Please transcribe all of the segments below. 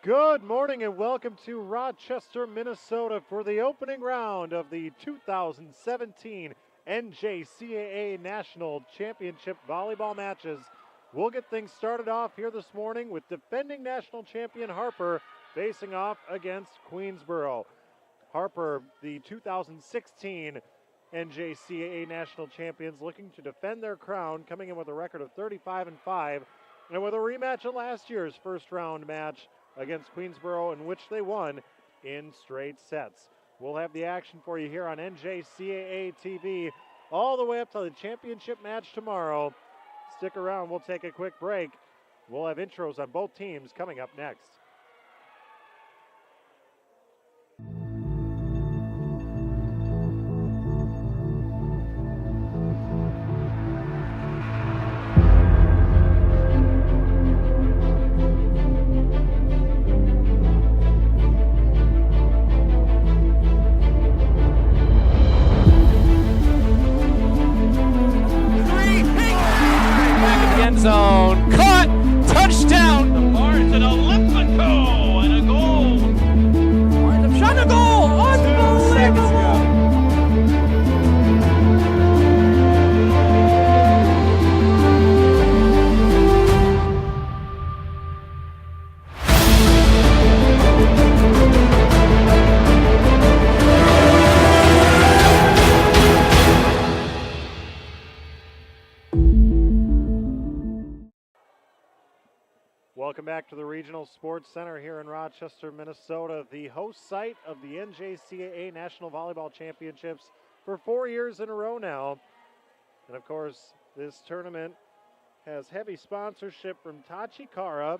Good morning and welcome to Rochester, Minnesota for the opening round of the 2017 NJCAA National Championship Volleyball matches. We'll get things started off here this morning with defending national champion Harper facing off against Queensborough. Harper, the 2016 NJCAA National Champions, looking to defend their crown, coming in with a record of 35-5, and with a rematch of last year's first round match against Queensborough, in which they won in straight sets. We'll have the action for you here on NJCAA TV all the way up to the championship match tomorrow. Stick around, we'll take a quick break. We'll have intros on both teams coming up next. Zone, caught, touchdown. The margin, Olympico, and a goal. Winds up shot, a goal, unbelievable. Welcome back to the Regional Sports Center here in Rochester, Minnesota, the host site of the NJCAA National Volleyball Championships for 4 years in a row now. And of course, this tournament has heavy sponsorship from Tachikara.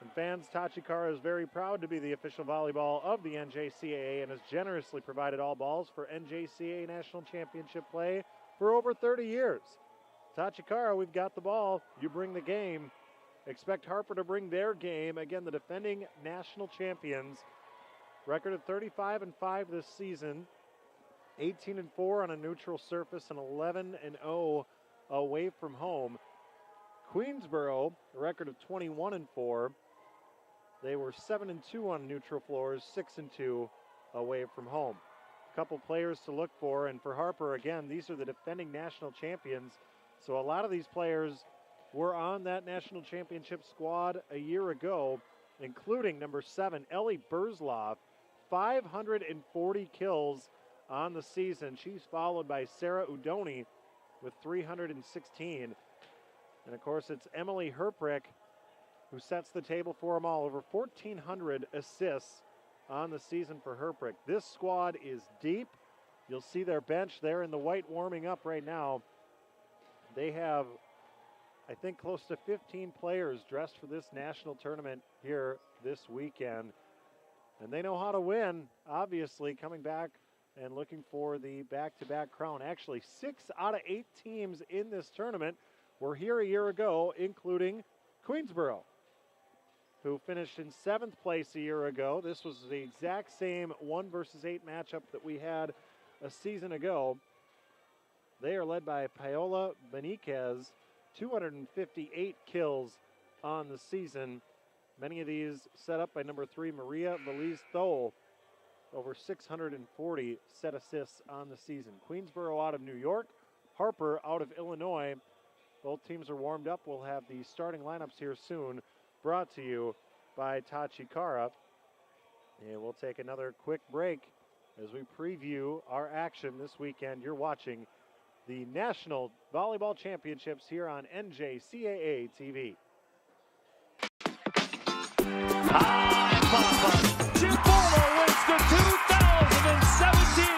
And fans, Tachikara is very proud to be the official volleyball of the NJCAA and has generously provided all balls for NJCAA National Championship play for over 30 years. Tachikara, we've got the ball, you bring the game. Expect Harper to bring their game. Again, the defending national champions. Record of 35-5 this season. 18-4 on a neutral surface and 11-0 away from home. Queensborough, a record of 21-4. They were 7-2 on neutral floors, 6-2 away from home. A couple players to look for, and for Harper, again, these are the defending national champions. So a lot of these players were on that national championship squad a year ago, including number 7, Ellie Burzloff, 540 kills on the season. She's followed by Sarah Udoni with 316. And of course, it's Emily Herprick who sets the table for them all. Over 1,400 assists on the season for Herprick. This squad is deep. You'll see their bench there in the white warming up right now. They have, I think, close to 15 players dressed for this national tournament here this weekend. And they know how to win, obviously, coming back and looking for the back-to-back crown. Actually, 6 out of 8 teams in this tournament were here a year ago, including Queensborough, who finished in 7th place a year ago. This was the exact same 1 versus 8 matchup that we had a season ago. They are led by Paola Beniquez, 258 kills on the season. Many of these set up by number 3, Maria Valise-Thole. Over 640 set assists on the season. Queensborough out of New York, Harper out of Illinois. Both teams are warmed up. We'll have the starting lineups here soon, brought to you by Tachikara. And we'll take another quick break as we preview our action this weekend. You're watching the National Volleyball Championships here on NJCAA TV. Queensborough wins the 2017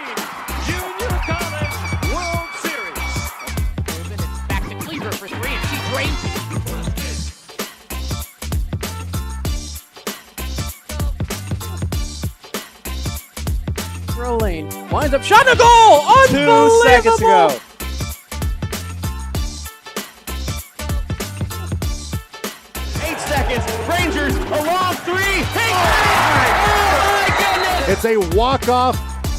Junior College World Series. It's back to Cleaver for 3, and she drains it. Rolling, winds up, shot, a goal! Unbelievable! 2 seconds to go. Rangers, a long 3, oh my goodness! It's a walk-off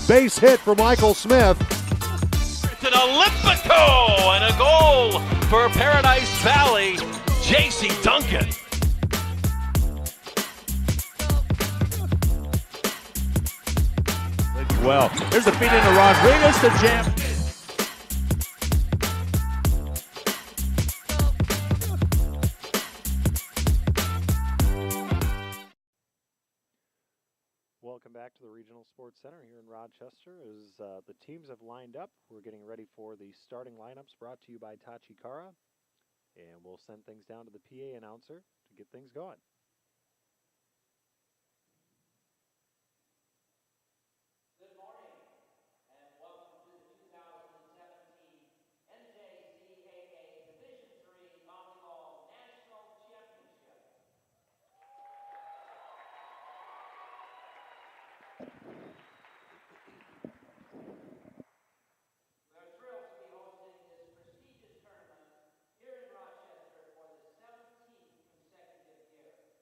base hit for Michael Smith. It's an Olympico and a goal for Paradise Valley, J.C. Duncan. well. Here's the feed into Rodriguez to jam. Welcome back to the Regional Sports Center here in Rochester. As the teams have lined up, we're getting ready for the starting lineups brought to you by Tachikara. And we'll send things down to the PA announcer to get things going. Good morning, and welcome to the 2017 NJCAA Division III Volleyball National Championship. We are thrilled to be hosting this prestigious tournament here in Rochester for the 17th consecutive year.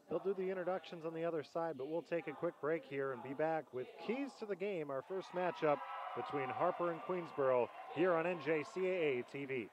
They'll do the introductions on the other side, but we'll take a quick break here and be back with keys to the game, our first matchup between Harper and Queensborough here on NJCAA TV.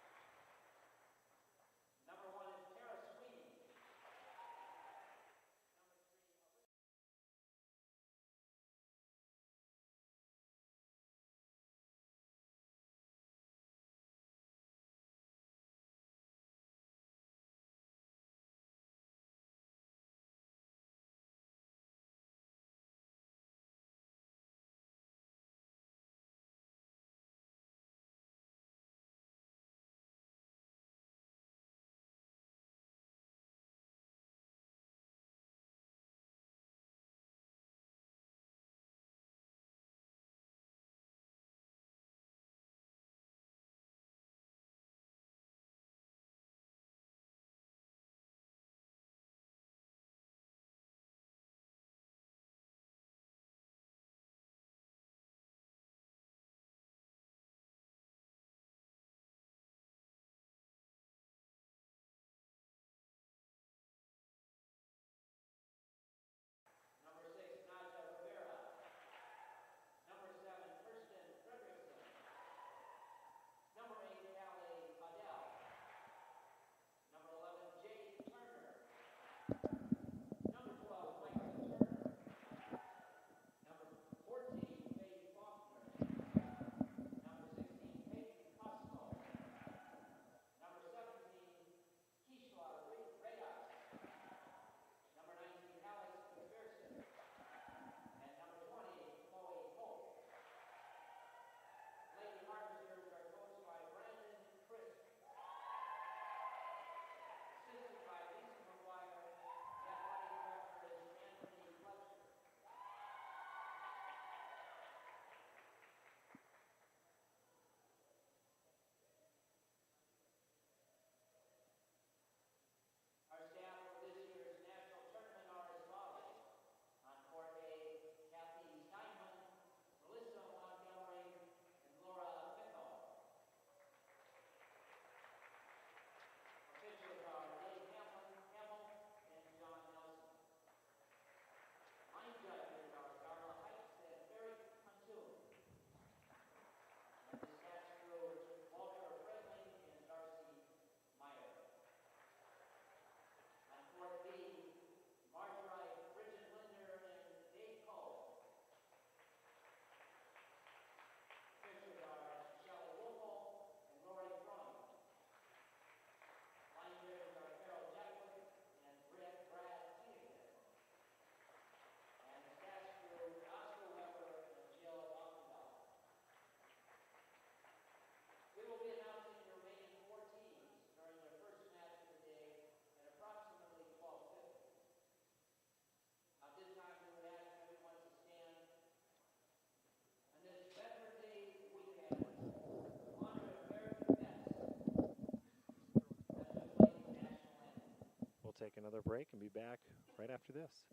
Take another break and be back right after this.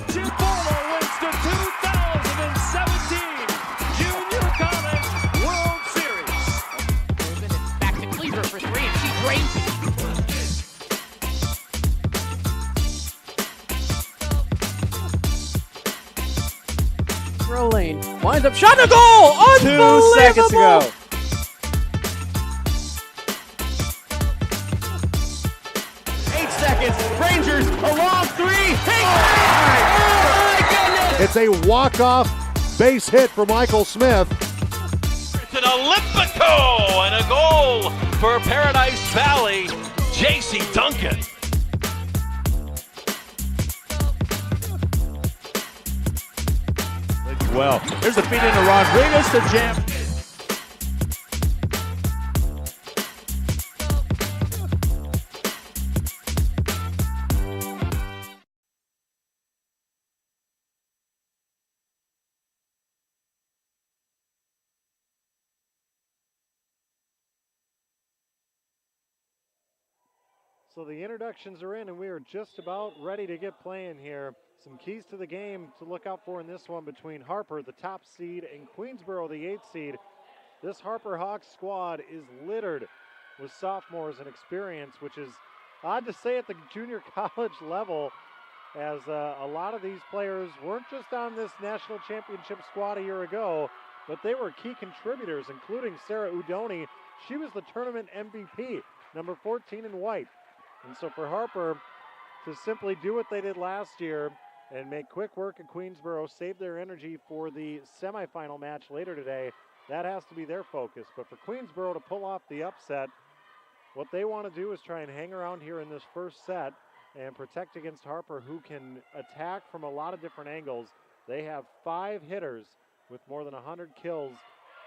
Queensborough wins the 2017 Junior College World Series. Back to Cleaver for three, and she drains it. Lane winds up shot, a goal! 2 seconds to go. Rangers, a long three. Hey! Oh my goodness! It's a walk-off base hit for Michael Smith. It's an Olympico and a goal for Paradise Valley, J.C. Duncan. Well, there's the feed into Rodriguez to jam. So the introductions are in, and we are just about ready to get playing here. Some keys to the game to look out for in this one between Harper, the top seed, and Queensborough, the 8th seed. This Harper Hawks squad is littered with sophomores and experience, which is odd to say at the junior college level, as a lot of these players weren't just on this national championship squad a year ago, but they were key contributors, including Sarah Udoni. She was the tournament MVP, number 14 in white. And so for Harper to simply do what they did last year and make quick work at Queensborough, save their energy for the semifinal match later today, that has to be their focus. But for Queensborough to pull off the upset, what they want to do is try and hang around here in this first set and protect against Harper, who can attack from a lot of different angles. They have 5 hitters with more than 100 kills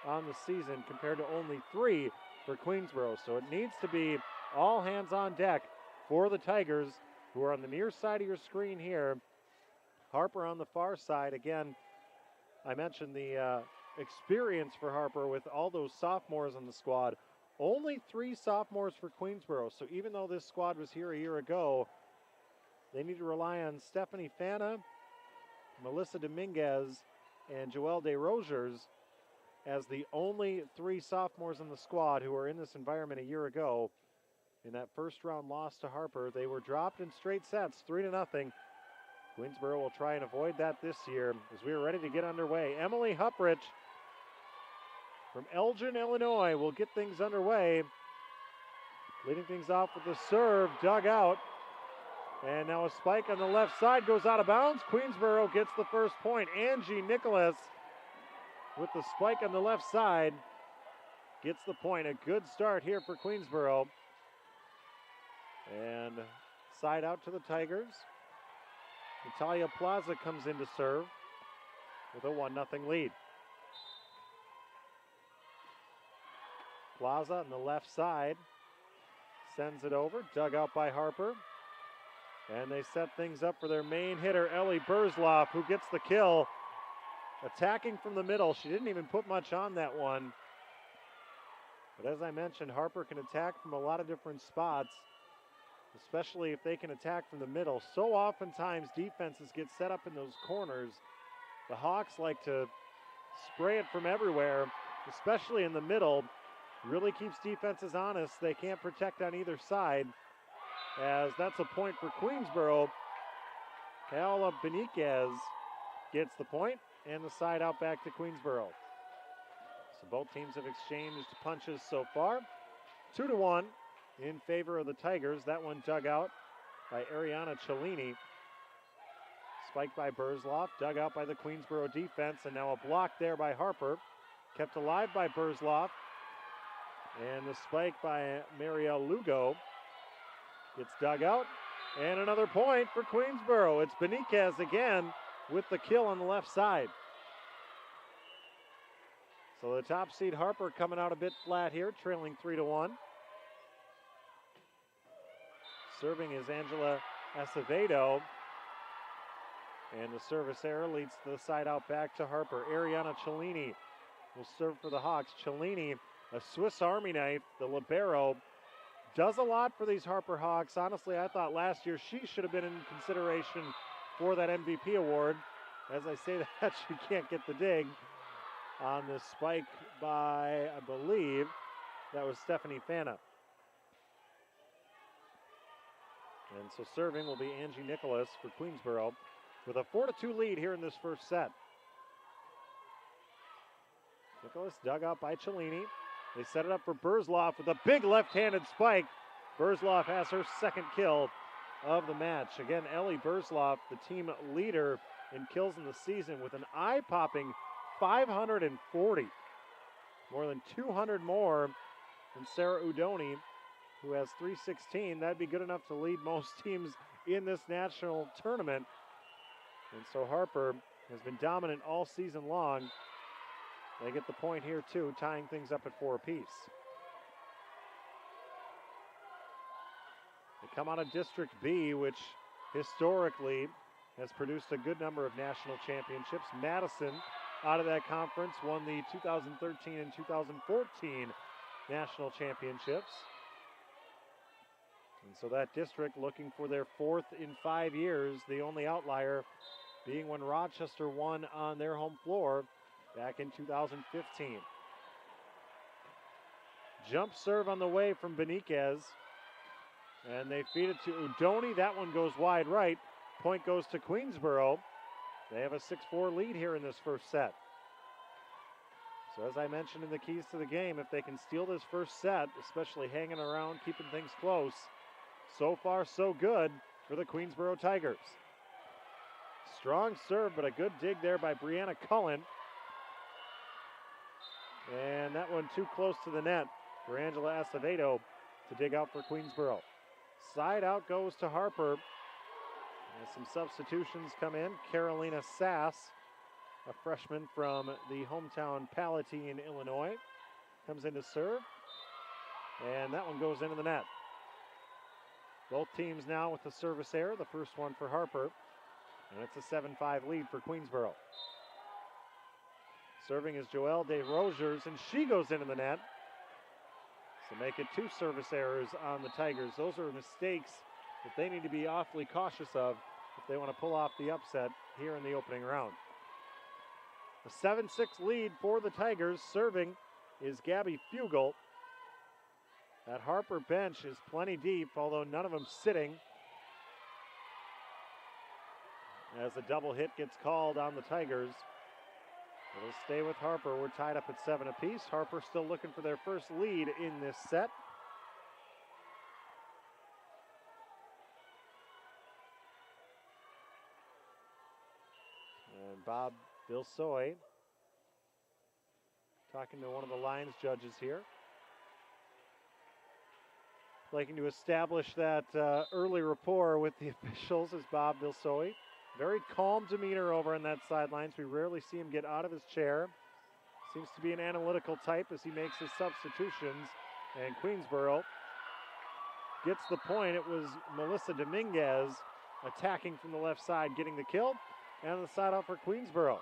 on the season compared to only 3 for Queensborough. So it needs to be all hands on deck for the Tigers, who are on the near side of your screen here. Harper on the far side. Again, I mentioned the experience for Harper with all those sophomores on the squad. Only 3 sophomores for Queensborough. So even though this squad was here a year ago, they need to rely on Stephanie Fana, Melissa Dominguez, and Joelle DeRogers as the only 3 sophomores in the squad who were in this environment a year ago. In that first round loss to Harper, they were dropped in straight sets, 3-0. Queensborough will try and avoid that this year as we are ready to get underway. Emily Hupprich from Elgin, Illinois, will get things underway. Leading things off with the serve, dug out. And now a spike on the left side goes out of bounds. Queensborough gets the first point. Angie Nicholas with the spike on the left side gets the point. A good start here for Queensborough. And side out to the Tigers. Natalia Plaza comes in to serve with a 1-0 lead. Plaza on the left side sends it over, dug out by Harper. And they set things up for their main hitter, Ellie Burzloff, who gets the kill. Attacking from the middle. She didn't even put much on that one. But as I mentioned, Harper can attack from a lot of different spots, especially if they can attack from the middle. So oftentimes defenses get set up in those corners. The Hawks like to spray it from everywhere, especially in the middle. Really keeps defenses honest. They can't protect on either side, as that's a point for Queensborough. Paola Beniquez gets the point, and the side out back to Queensborough. So both teams have exchanged punches so far. 2-1 in favor of the Tigers. That one dug out by Ariana Cellini. Spiked by Burzloff, dug out by the Queensborough defense, and now a block there by Harper. Kept alive by Burzloff. And the spike by Marielle Lugo gets dug out. And another point for Queensborough. It's Beniquez again with the kill on the left side. So the top seed Harper coming out a bit flat here, trailing 3-1. Serving is Angela Acevedo. And the service error leads to the side out back to Harper. Ariana Cellini will serve for the Hawks. Cellini, a Swiss Army knife, the libero, does a lot for these Harper Hawks. Honestly, I thought last year she should have been in consideration for that MVP award. As I say that, she can't get the dig on the spike by, I believe, that was Stephanie Fana. And so serving will be Angie Nicholas for Queensborough with a 4-2 lead here in this first set. Nicholas dug out by Cellini. They set it up for Burzloff with a big left-handed spike. Burzloff has her second kill of the match. Again, Ellie Burzloff, the team leader in kills in the season with an eye-popping 540. More than 200 more than Sarah Udoni, who has 316. That'd be good enough to lead most teams in this national tournament. And so Harper has been dominant all season long. They get the point here too, tying things up at 4 apiece. They come out of District B, which historically has produced a good number of national championships. Madison, out of that conference, won the 2013 and 2014 national championships. And so that district looking for their 4th in 5 years, the only outlier being when Rochester won on their home floor back in 2015. Jump serve on the way from Beniquez. And they feed it to Udoni. That one goes wide right. Point goes to Queensborough. They have a 6-4 lead here in this first set. So as I mentioned in the keys to the game, if they can steal this first set, especially hanging around, keeping things close, so far so good for the Queensborough Tigers. Strong serve, but a good dig there by Brianna Cullen. And that one too close to the net for Angela Acevedo to dig out for Queensborough. Side out goes to Harper. As some substitutions come in. Carolina Sass, a freshman from the hometown Palatine, Illinois, comes in to serve. And that one goes into the net. Both teams now with the service error. The first one for Harper. And it's a 7-5 lead for Queensborough. Serving is Joelle DeRogers, and she goes into the net. So make it 2 service errors on the Tigers. Those are mistakes that they need to be awfully cautious of if they want to pull off the upset here in the opening round. A 7-6 lead for the Tigers. Serving is Gabby Fugel. That Harper bench is plenty deep, although none of them sitting. As a double hit gets called on the Tigers. It'll stay with Harper. We're tied up at 7 apiece. Harper still looking for their first lead in this set. And Bob Vilsoy talking to one of the lines judges here. Liking to establish that early rapport with the officials is Bob Vilsoy. Very calm demeanor over on that sidelines. We rarely see him get out of his chair. Seems to be an analytical type as he makes his substitutions. And Queensborough gets the point. It was Melissa Dominguez attacking from the left side, getting the kill. And the side out for Queensborough.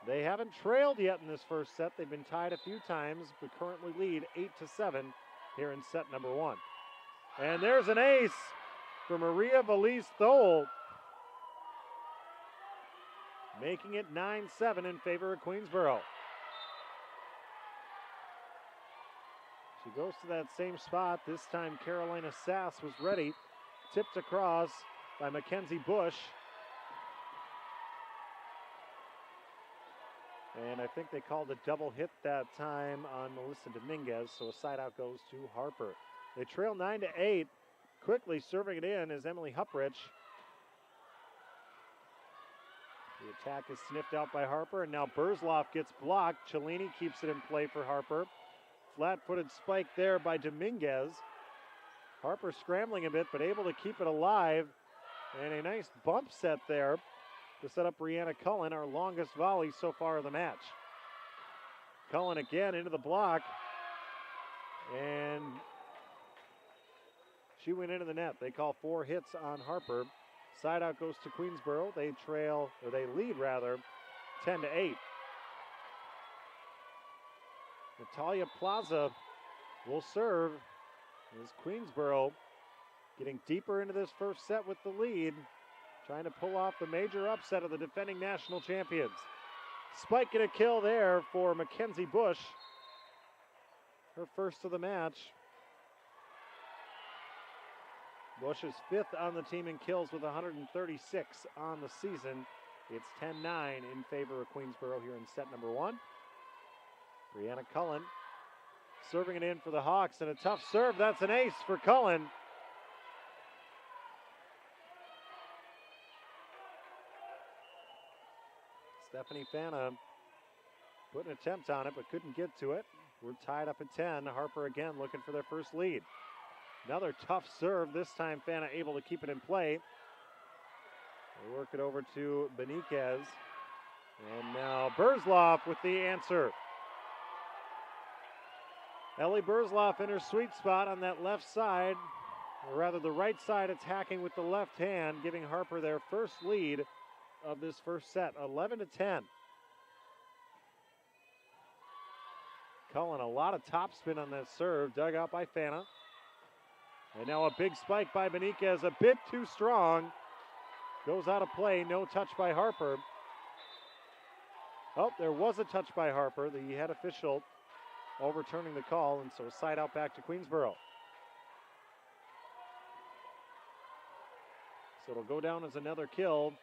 They haven't trailed yet in this first set. They've been tied a few times, but currently lead 8-7 here in set number 1. And there's an ace for Maria Valise Thole, making it 9-7 in favor of Queensborough. She goes to that same spot. This time Carolina Sass was ready. Tipped across by Mackenzie Bush. And I think they called a double hit that time on Melissa Dominguez, so a side out goes to Harper. They trail 9-8. Quickly serving it in is Emily Huprich. The attack is sniffed out by Harper, and now Burzloff gets blocked. Cellini keeps it in play for Harper. Flat-footed spike there by Dominguez. Harper scrambling a bit, but able to keep it alive. And a nice bump set there to set up Brianna Cullen, our longest volley so far of the match. Cullen again into the block. And she went into the net. They call 4 hits on Harper. Side out goes to Queensborough. They lead 10-8. Natalia Plaza will serve as Queensborough getting deeper into this first set with the lead, trying to pull off the major upset of the defending national champions. Spike and a kill there for Mackenzie Bush, her first of the match. Bush is 5th on the team in kills with 136 on the season. It's 10-9 in favor of Queensborough here in set number 1. Brianna Cullen serving it in for the Hawks, and a tough serve. That's an ace for Cullen. Stephanie Fana put an attempt on it, but couldn't get to it. We're tied up at 10. Harper again looking for their first lead. Another tough serve. This time Fana able to keep it in play. They work it over to Beniquez. And now Burzloff with the answer. Ellie Burzloff in her sweet spot on that left side, or rather the right side, attacking with the left hand, giving Harper their first lead of this first set, 11-10. Cullen, a lot of topspin on that serve, dug out by Fana. And now a big spike by Beniquez, a bit too strong. Goes out of play, no touch by Harper. Oh, there was a touch by Harper. The head official overturning the call, and so side out back to Queensborough. So it'll go down as another kill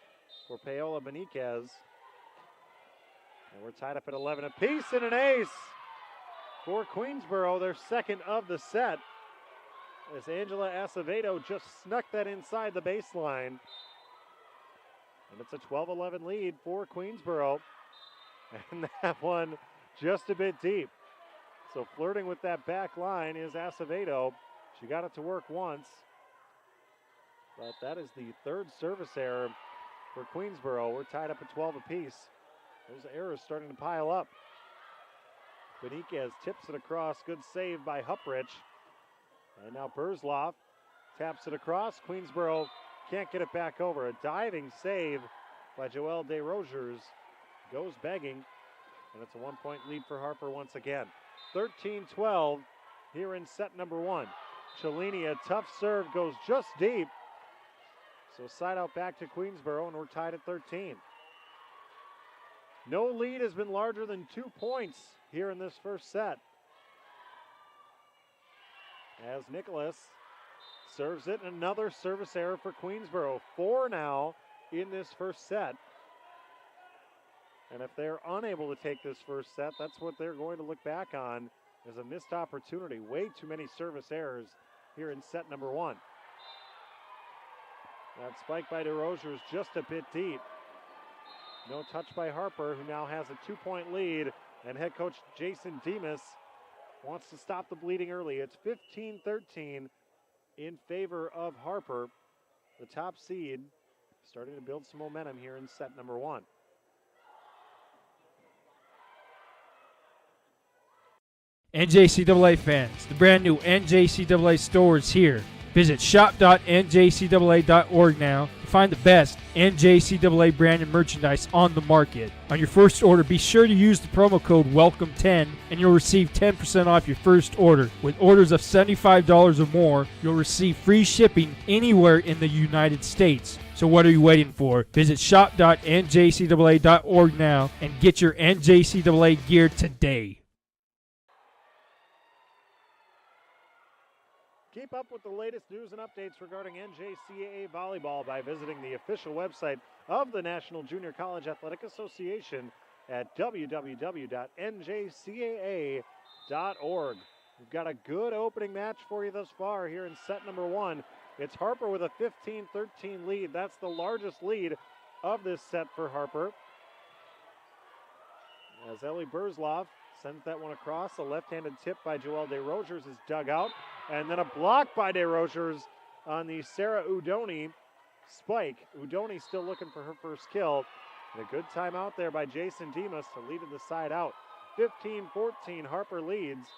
for Paola Beniquez. And we're tied up at 11 apiece, and an ace for Queensborough, their second of the set, as Angela Acevedo just snuck that inside the baseline. And it's a 12-11 lead for Queensborough. And that one just a bit deep. So flirting with that back line is Acevedo. She got it to work once. But that is the third service error for Queensborough. We're tied up at 12 apiece. Those errors starting to pile up. Beniquez tips it across. Good save by Huprich. And now Burzloff taps it across. Queensborough can't get it back over. A diving save by Joelle DesRosiers goes begging. And it's a 1-point lead for Harper once again. 13-12 here in set number one. Cellini, a tough serve, goes just deep. So side out back to Queensborough, and we're tied at 13. No lead has been larger than 2 points here in this first set. As Nicholas serves it, another service error for Queensborough. 4 now in this first set. And if they're unable to take this first set, that's what they're going to look back on as a missed opportunity. Way too many service errors here in set number one. That spike by DesRosiers just a bit deep. No touch by Harper, who now has a 2-point lead, and head coach Jason Demas wants to stop the bleeding early. It's 15-13 in favor of Harper, the top seed, starting to build some momentum here in set number one. NJCAA fans, the brand new NJCAA store is here. Visit shop.njcaa.org now to find the best NJCAA branded merchandise on the market. On your first order, be sure to use the promo code WELCOME10 and you'll receive 10% off your first order. With orders of $75 or more, you'll receive free shipping anywhere in the United States. So what are you waiting for? Visit shop.njcaa.org now and get your NJCAA gear today. Keep up with the latest news and updates regarding NJCAA Volleyball by visiting the official website of the National Junior College Athletic Association at www.njcaa.org. We've got a good opening match for you thus far here in set number one. It's Harper with a 15-13 lead. That's the largest lead of this set for Harper. As Ellie Burzloff sends that one across, a left-handed tip by Joelle DesRosiers is dug out. And then a block by DesRosiers on the Sarah Udoni spike. Udoni still looking for her first kill. And a good timeout there by Jason Demas to lead to the side out. 15-14, Harper leads.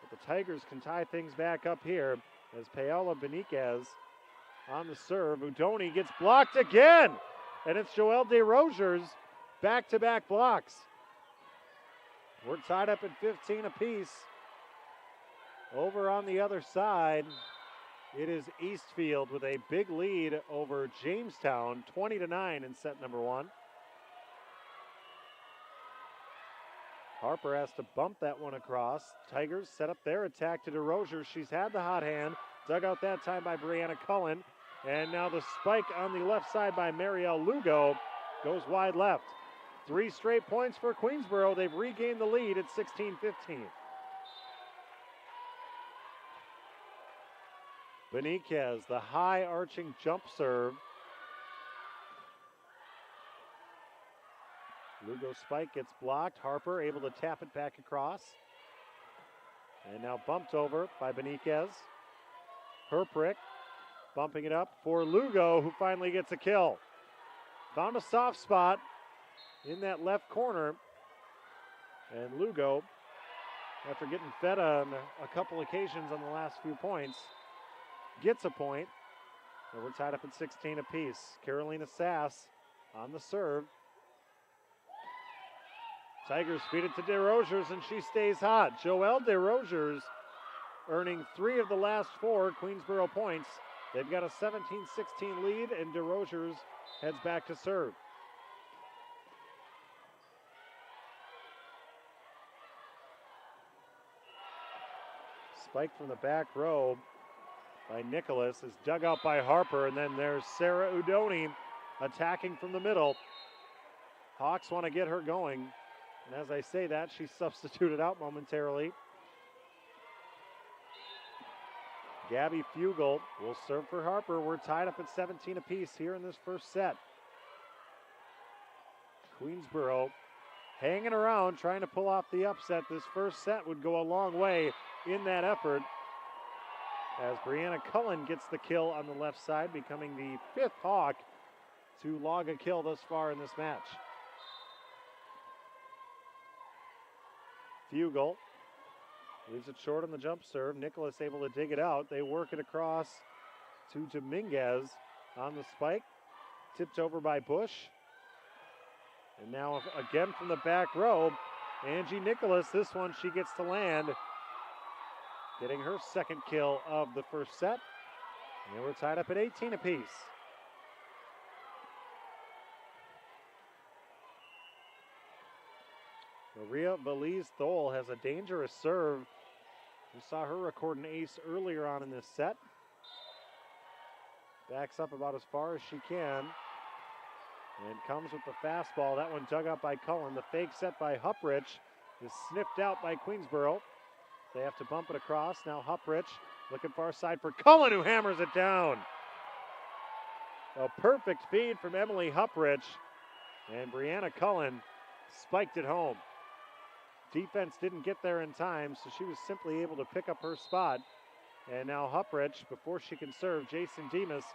But the Tigers can tie things back up here as Paola Beniquez on the serve. Udoni gets blocked again. And it's Joelle DesRosiers back-to-back blocks. We're tied up at 15 apiece. Over on the other side, it is Eastfield with a big lead over Jamestown, 20-9 in set number one. Harper has to bump that one across. Tigers set up their attack to DesRosiers. She's had the hot hand, dug out that time by Brianna Cullen. And now the spike on the left side by Marielle Lugo goes wide left. 3 straight points for Queensborough. They've regained the lead at 16-15. Beniquez, the high arching jump serve. Lugo spike gets blocked. Harper able to tap it back across. And now bumped over by Beniquez. Herprick bumping it up for Lugo, who finally gets a kill. Found a soft spot in that left corner. And Lugo, after getting fed on a couple occasions on the last few points, gets a point. And we're tied up at 16 apiece. Carolina Sass on the serve. Tigers feed it to DesRosiers, and she stays hot. Joelle DesRosiers earning 3 of the last 4 Queensborough points. They've got a 17-16 lead, and DesRosiers heads back to serve. Spike from the back row by Nicholas is dug out by Harper, and then there's Sarah Udoni attacking from the middle. Hawks want to get her going, and as I say that, she's substituted out momentarily. Gabby Fugel will serve for Harper. We're tied up at 17 apiece here in this first set. Queensborough hanging around, trying to pull off the upset. This first set would go a long way in that effort, as Brianna Cullen gets the kill on the left side, becoming the 5th Hawk to log a kill thus far in this match. Fugel leaves it short on the jump serve. Nicholas able to dig it out. They work it across to Dominguez on the spike. Tipped over by Bush. And now again from the back row, Angie Nicholas. This one she gets to land, getting her 2nd kill of the first set. And we're tied up at 18 apiece. Maria Valise-Thole has a dangerous serve. We saw her record an ace earlier on in this set. Backs up about as far as she can. And comes with the fastball. That one dug up by Cullen. The fake set by Huprich is sniffed out by Queensborough. They have to bump it across. Now Huprich looking far side for Cullen, who hammers it down. A perfect feed from Emily Huprich. And Brianna Cullen spiked it home. Defense didn't get there in time, so she was simply able to pick up her spot. And now Huprich, before she can serve, Jason Demas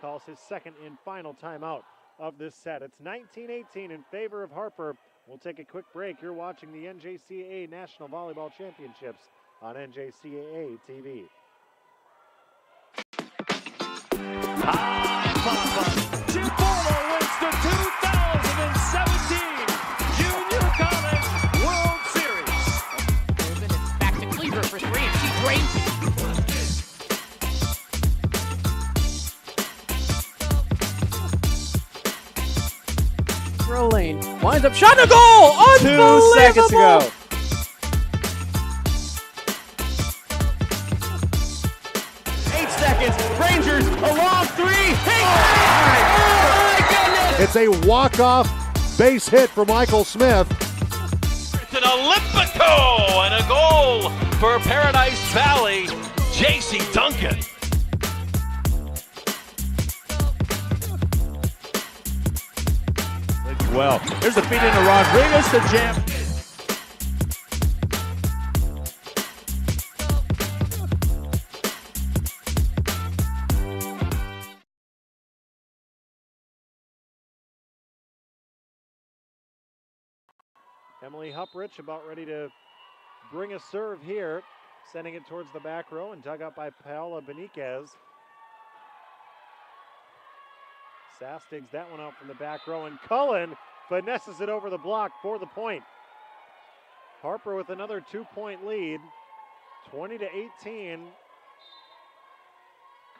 calls his 2nd and final timeout of this set. It's 19-18 in favor of Harper. We'll take a quick break. You're watching the NJCAA National Volleyball Championships on NJCAA TV. Queensborough wins the 2017 Junior College World Series. Irvin, it's back to Cleaver for 3, and she drains it. Lane winds up shot and a goal. 2 seconds to go. Rangers, a long 3. It's a walk-off base hit for Michael Smith. It's an Olympico and a goal for Paradise Valley, J.C. Duncan. Well, there's the feed into Rodriguez to jam. Emily Huprich about ready to bring a serve here, sending it towards the back row and dug up by Paola Beniquez. Sass digs that one out from the back row, and Cullen finesses it over the block for the point. Harper with another 2-point lead, 20-18.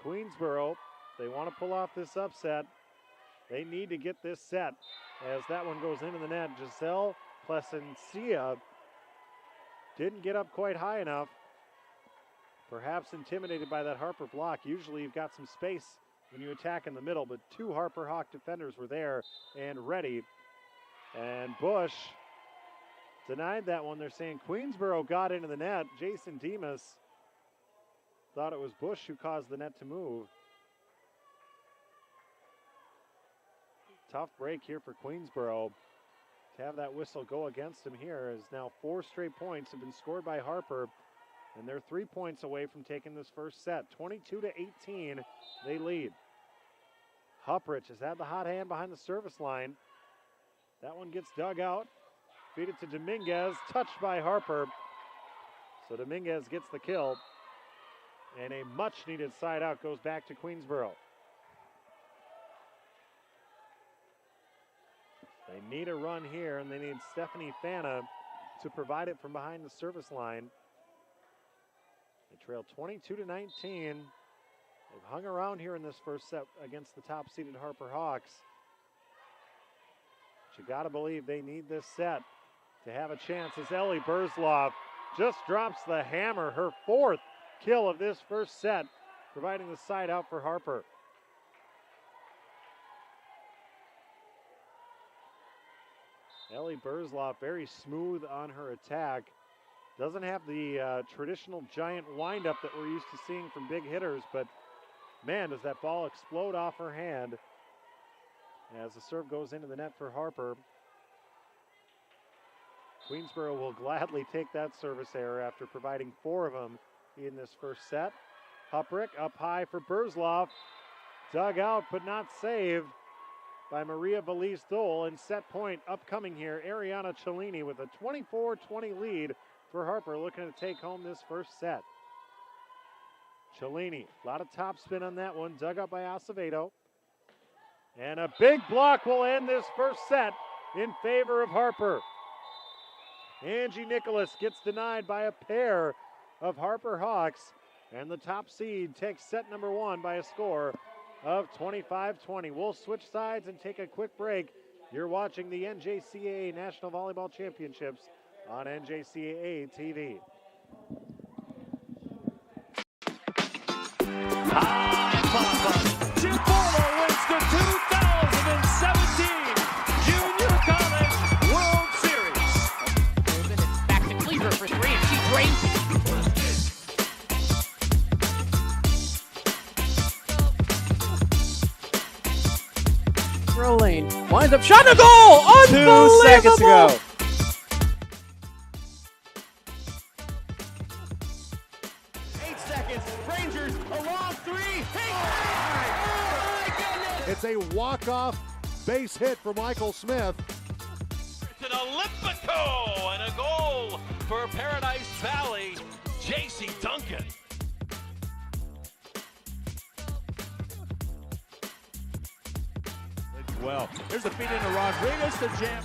Queensborough, they want to pull off this upset. They need to get this set as that one goes into the net. Giselle Plesencia didn't get up quite high enough. Perhaps intimidated by that Harper block. Usually you've got some space when you attack in the middle, but 2 Harper Hawk defenders were there and ready. And Bush denied that one. They're saying Queensborough got into the net. Jason Demas thought it was Bush who caused the net to move. Tough break here for Queensborough. To have that whistle go against him here, as now 4 straight points have been scored by Harper, and they're 3 points away from taking this first set. 22-18, they lead. Huprich has had the hot hand behind the service line. That one gets dug out. Feed it to Dominguez, touched by Harper. So Dominguez gets the kill, and a much-needed side out goes back to Queensborough. They need a run here, and they need Stephanie Fana to provide it from behind the service line. They trail 22-19. They've hung around here in this first set against the top-seeded Harper Hawks. But you got to believe they need this set to have a chance, as Ellie Burzloff just drops the hammer, her 4th kill of this first set, providing the side out for Harper. Ellie Burzloff very smooth on her attack. Doesn't have the traditional giant windup that we're used to seeing from big hitters, but man, does that ball explode off her hand as the serve goes into the net for Harper. Queensborough will gladly take that service error after providing 4 of them in this first set. Huprick up high for Burzloff. Dug out but not saved by Maria Valise-Dole. And set point upcoming here, Ariana Cellini with a 24-20 lead for Harper, looking to take home this first set. Cellini, a lot of topspin on that one, dug up by Acevedo. And a big block will end this first set in favor of Harper. Angie Nicholas gets denied by a pair of Harper Hawks, and the top seed takes set number 1 by a score of 25-20. We'll switch sides and take a quick break. You're watching the NJCAA National Volleyball Championships on NJCAA TV. Jim Borla wins the 2017 Junior College World Series. Back to Cleaver for 3, and she drains it. Lane winds up shot and a goal. 2 seconds to go. It's a walk-off base hit for Michael Smith. It's an Olympico and a goal for Paradise Valley, J.C. Duncan. Well, there's a feed into Rodriguez to jam.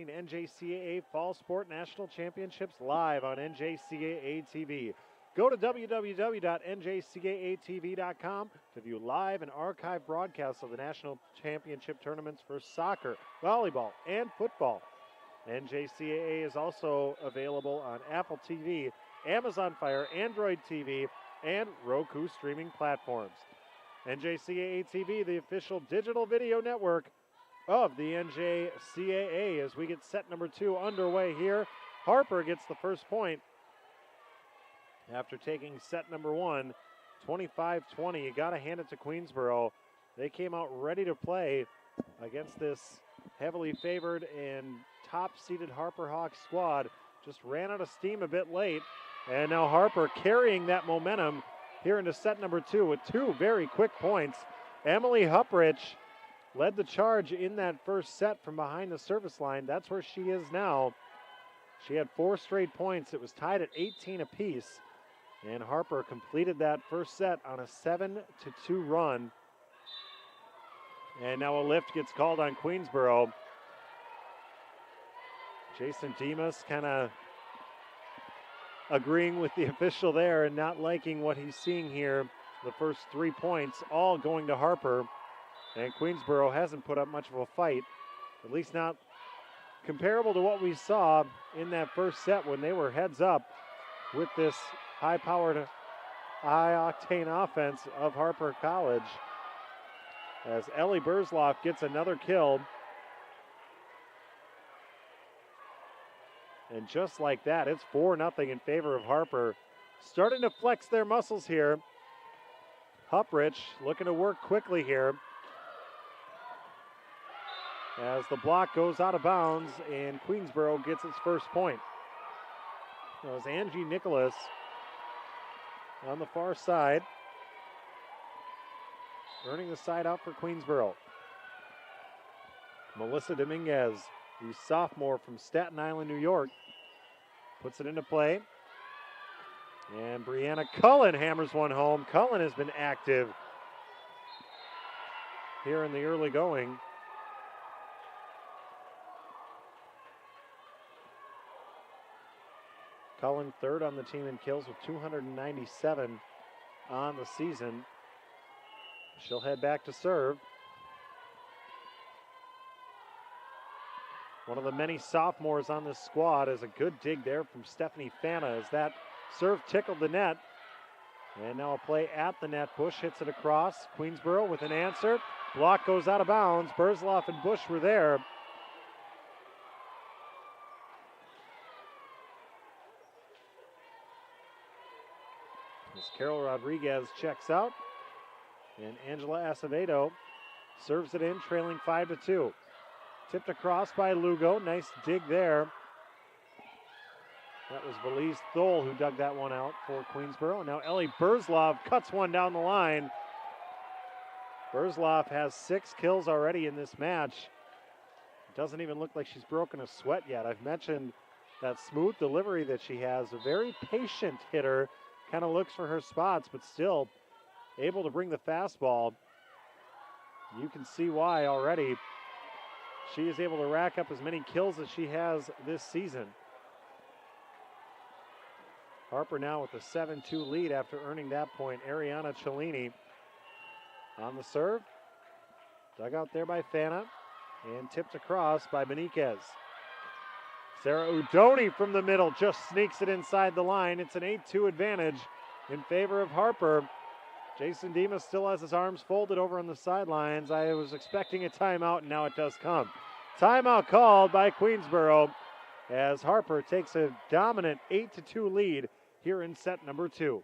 NJCAA Fall Sport National Championships live on NJCAA TV. Go to www.njcaatv.com to view live and archive broadcasts of the national championship tournaments for soccer, volleyball, and football. NJCAA is also available on Apple TV, Amazon Fire, Android TV, and Roku streaming platforms. NJCAA TV, the official digital video network of the NJCAA, as we get set number 2 underway here. Harper gets the first point after taking set number 1, 25-20. You got to hand it to Queensborough. They came out ready to play against this heavily favored and top-seeded Harper Hawks squad. Just ran out of steam a bit late, and now Harper carrying that momentum here into set number 2 with 2 very quick points. Emily Huprich led the charge in that first set from behind the service line. That's where she is now. She had 4 straight points. It was tied at 18 apiece. And Harper completed that first set on a 7-2 run. And now a lift gets called on Queensborough. Jason Demas kind of agreeing with the official there and not liking what he's seeing here. The first 3 points all going to Harper. And Queensborough hasn't put up much of a fight, at least not comparable to what we saw in that first set when they were heads up with this high-powered, high-octane offense of Harper College. As Ellie Burzloff gets another kill. And just like that, it's 4-0 in favor of Harper. Starting to flex their muscles here. Huprich looking to work quickly here. As the block goes out of bounds and Queensborough gets its first point. That was Angie Nicholas on the far side, earning the side out for Queensborough. Melissa Dominguez, the sophomore from Staten Island, New York, puts it into play. And Brianna Cullen hammers one home. Cullen has been active here in the early going. Cullen third on the team in kills with 297 on the season. She'll head back to serve. One of the many sophomores on this squad is a good dig there from Stephanie Fana as that serve tickled the net. And now a play at the net. Bush hits it across. Queensborough with an answer. Block goes out of bounds. Burzloff and Bush were there. As Carol Rodriguez checks out. And Angela Acevedo serves it in, trailing 5-2. Tipped across by Lugo. Nice dig there. That was Valise Thole who dug that one out for Queensborough. Now Ellie Burzloff cuts one down the line. Burzloff has 6 kills already in this match. Doesn't even look like she's broken a sweat yet. I've mentioned that smooth delivery that she has. A very patient hitter. Kind of looks for her spots, but still able to bring the fastball. You can see why already. She is able to rack up as many kills as she has this season. Harper now with a 7-2 lead after earning that point. Ariana Cellini on the serve. Dug out there by Fana and tipped across by Beniquez. Sarah Udoni from the middle just sneaks it inside the line. It's an 8-2 advantage in favor of Harper. Jason Demas still has his arms folded over on the sidelines. I was expecting a timeout, and now it does come. Timeout called by Queensborough as Harper takes a dominant 8-2 lead here in set number 2.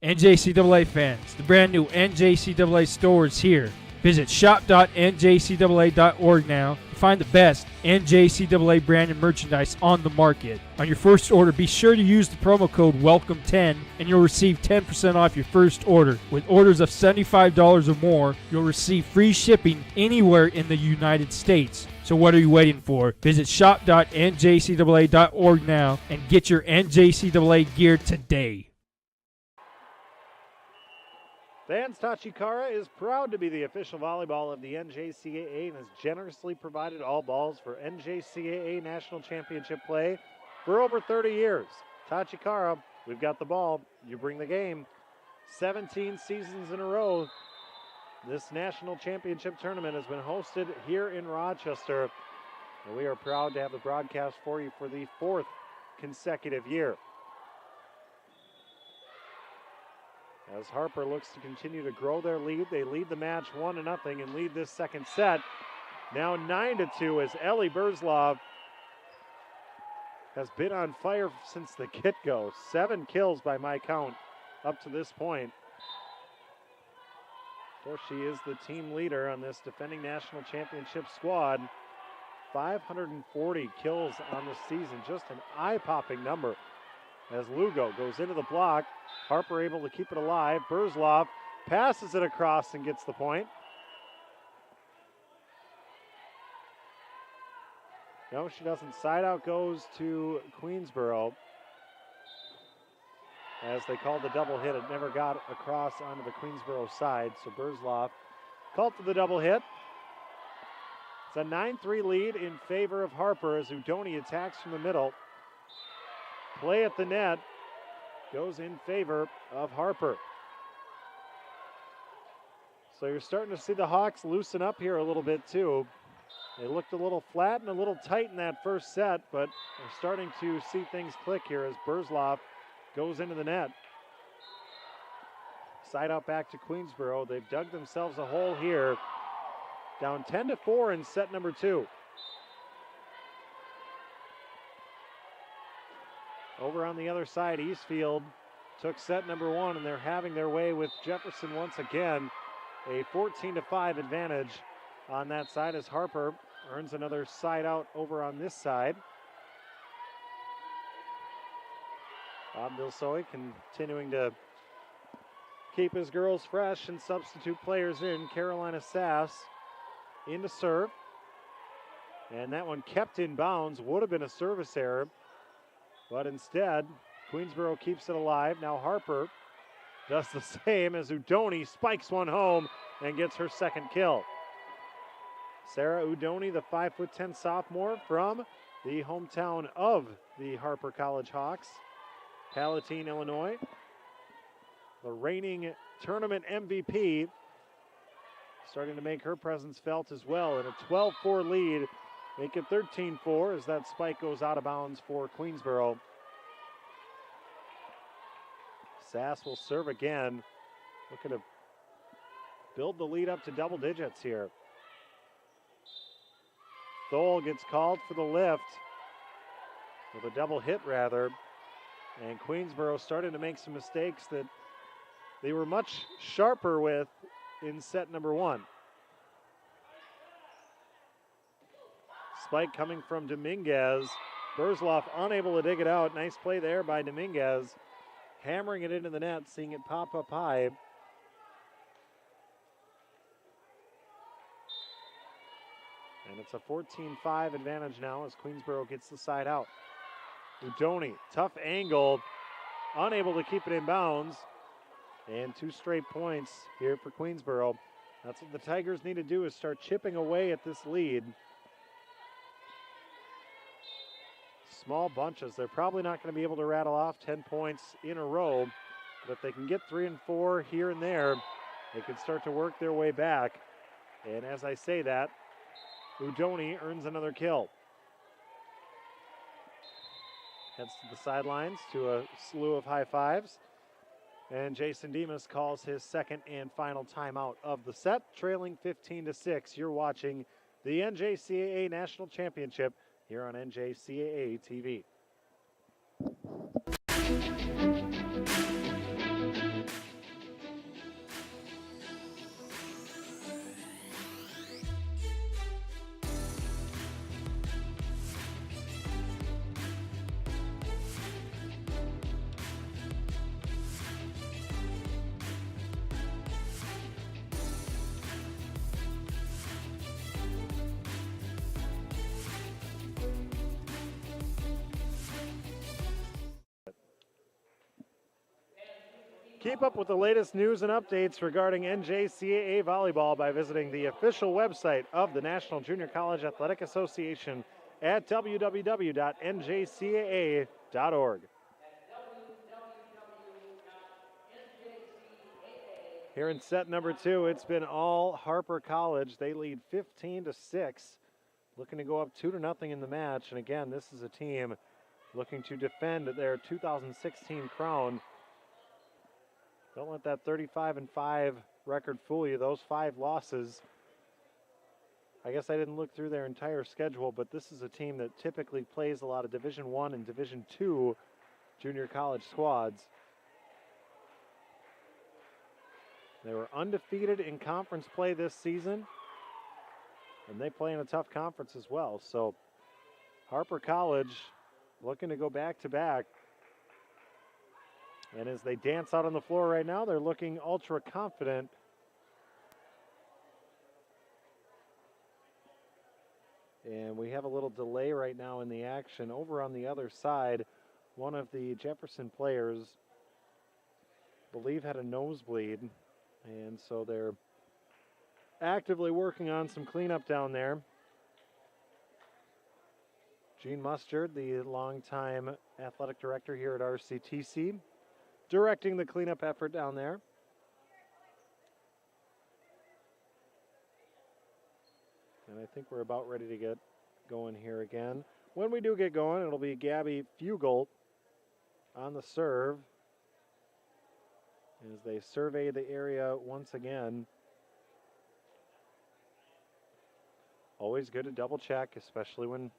NJCAA fans, the brand new NJCAA store is here. Visit shop.njcaa.org now to find the best NJCAA branded merchandise on the market. On your first order, be sure to use the promo code WELCOME10 and you'll receive 10% off your first order. With orders of $75 or more, you'll receive free shipping anywhere in the United States. So what are you waiting for? Visit shop.njcaa.org now and get your NJCAA gear today. Vans Tachikara is proud to be the official volleyball of the NJCAA and has generously provided all balls for NJCAA National Championship play for over 30 years. Tachikara, we've got the ball, you bring the game. 17 seasons in a row, this National Championship tournament has been hosted here in Rochester, and we are proud to have the broadcast for you for the 4th consecutive year. As Harper looks to continue to grow their lead, they lead the match 1-0 and lead this second set. Now 9-2 as Ellie Burzloff has been on fire since the get-go. 7 kills by my count up to this point. Of course, she is the team leader on this defending national championship squad. 540 kills on the season, just an eye-popping number. As Lugo goes into the block, Harper able to keep it alive. Burzloff passes it across and gets the point. No, she doesn't. Side out goes to Queensborough. As they called the double hit, it never got across onto the Queensborough side. So Burzloff called for the double hit. It's a 9-3 lead in favor of Harper as Udoni attacks from the middle. Play at the net goes in favor of Harper. So you're starting to see the Hawks loosen up here a little bit too. They looked a little flat and a little tight in that first set, but they're starting to see things click here as Burzloff goes into the net. Side out back to Queensborough. They've dug themselves a hole here. Down 10-4 in set number 2. Over on the other side, Eastfield took set number 1, and they're having their way with Jefferson once again. A 14-5 advantage on that side as Harper earns another side out over on this side. Bob Vilsoy continuing to keep his girls fresh and substitute players in. Carolina Sass into serve. And that one kept in bounds. Would have been a service error. But instead, Queensborough keeps it alive. Now Harper does the same as Udoni spikes one home and gets her second kill. Sarah Udoni, the 5'10" sophomore from the hometown of the Harper College Hawks, Palatine, Illinois. The reigning tournament MVP, starting to make her presence felt as well in a 12-4 lead. Make it 13-4 as that spike goes out of bounds for Queensborough. Sass will serve again, looking to build the lead up to double digits here. Thole gets called for the lift, with a double hit rather, and Queensborough starting to make some mistakes that they were much sharper with in set number 1. Spike coming from Dominguez. Burzloff unable to dig it out. Nice play there by Dominguez. Hammering it into the net, seeing it pop up high. And it's a 14-5 advantage now as Queensborough gets the side out. Udoni, tough angle, unable to keep it in bounds. And 2 straight points here for Queensborough. That's what the Tigers need to do, is start chipping away at this lead. Small bunches. They're probably not going to be able to rattle off 10 points in a row. But if they can get 3 and 4 here and there, they can start to work their way back. And as I say that, Udoni earns another kill. Heads to the sidelines to a slew of high fives. And Jason Demas calls his second and final timeout of the set, trailing 15-6. You're watching the NJCAA National Championship here on NJCAA TV. Keep up with the latest news and updates regarding NJCAA Volleyball by visiting the official website of the National Junior College Athletic Association at www.njcaa.org. Here in set number 2, it's been all Harper College. They lead 15-6, looking to go up 2-0 in the match. And again, this is a team looking to defend their 2016 crown. Don't let that 35-5 record fool you. Those 5 losses, I guess I didn't look through their entire schedule, but this is a team that typically plays a lot of Division I and Division II junior college squads. They were undefeated in conference play this season, and they play in a tough conference as well. So Harper College looking to go back-to-back. And as they dance out on the floor right now, they're looking ultra confident. And we have a little delay right now in the action. Over on the other side, one of the Jefferson players, I believe, had a nosebleed. And so they're actively working on some cleanup down there. Gene Mustard, the longtime athletic director here at RCTC, directing the cleanup effort down there. And I think we're about ready to get going here again. When we do get going, it'll be Gabby Fugel on the serve as they survey the area once again. Always good to double check, especially when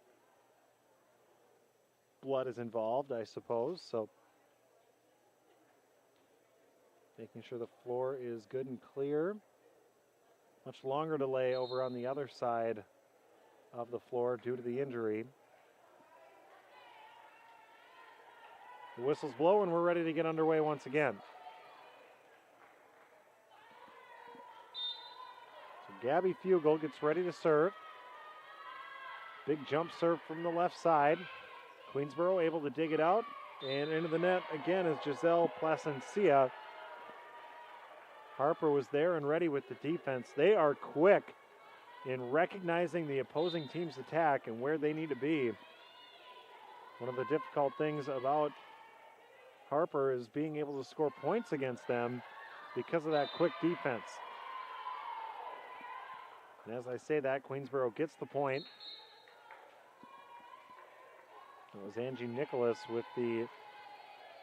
blood is involved, I suppose. So making sure the floor is good and clear. Much longer delay over on the other side of the floor due to the injury. The whistle's blow and we're ready to get underway once again. So Gabby Fugel gets ready to serve. Big jump serve from the left side. Queensborough able to dig it out, and into the net again is Giselle Placencia. Harper was there and ready with the defense. They are quick in recognizing the opposing team's attack and where they need to be. One of the difficult things about Harper is being able to score points against them because of that quick defense. And as I say that, Queensborough gets the point. It was Angie Nicholas with the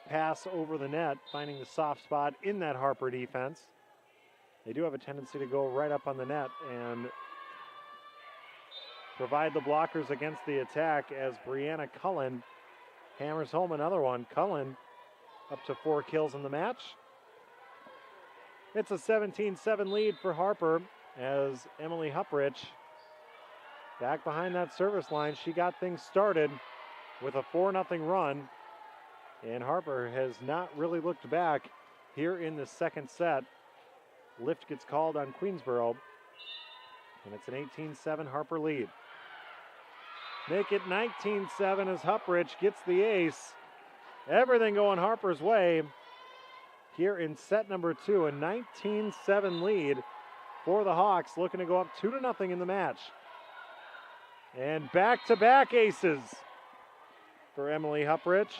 pass over the net, finding the soft spot in that Harper defense. They do have a tendency to go right up on the net and provide the blockers against the attack as Brianna Cullen hammers home another one. Cullen up to 4 kills in the match. It's a 17-7 lead for Harper as Emily Huprich back behind that service line. She got things started with a 4-0 run, and Harper has not really looked back here in the second set. Lift gets called on Queensborough, and it's an 18-7 Harper lead. Make it 19-7 as Huprich gets the ace. Everything going Harper's way here in set number 2, a 19-7 lead for the Hawks, looking to go up 2-0 in the match. And back-to-back aces for Emily Huprich.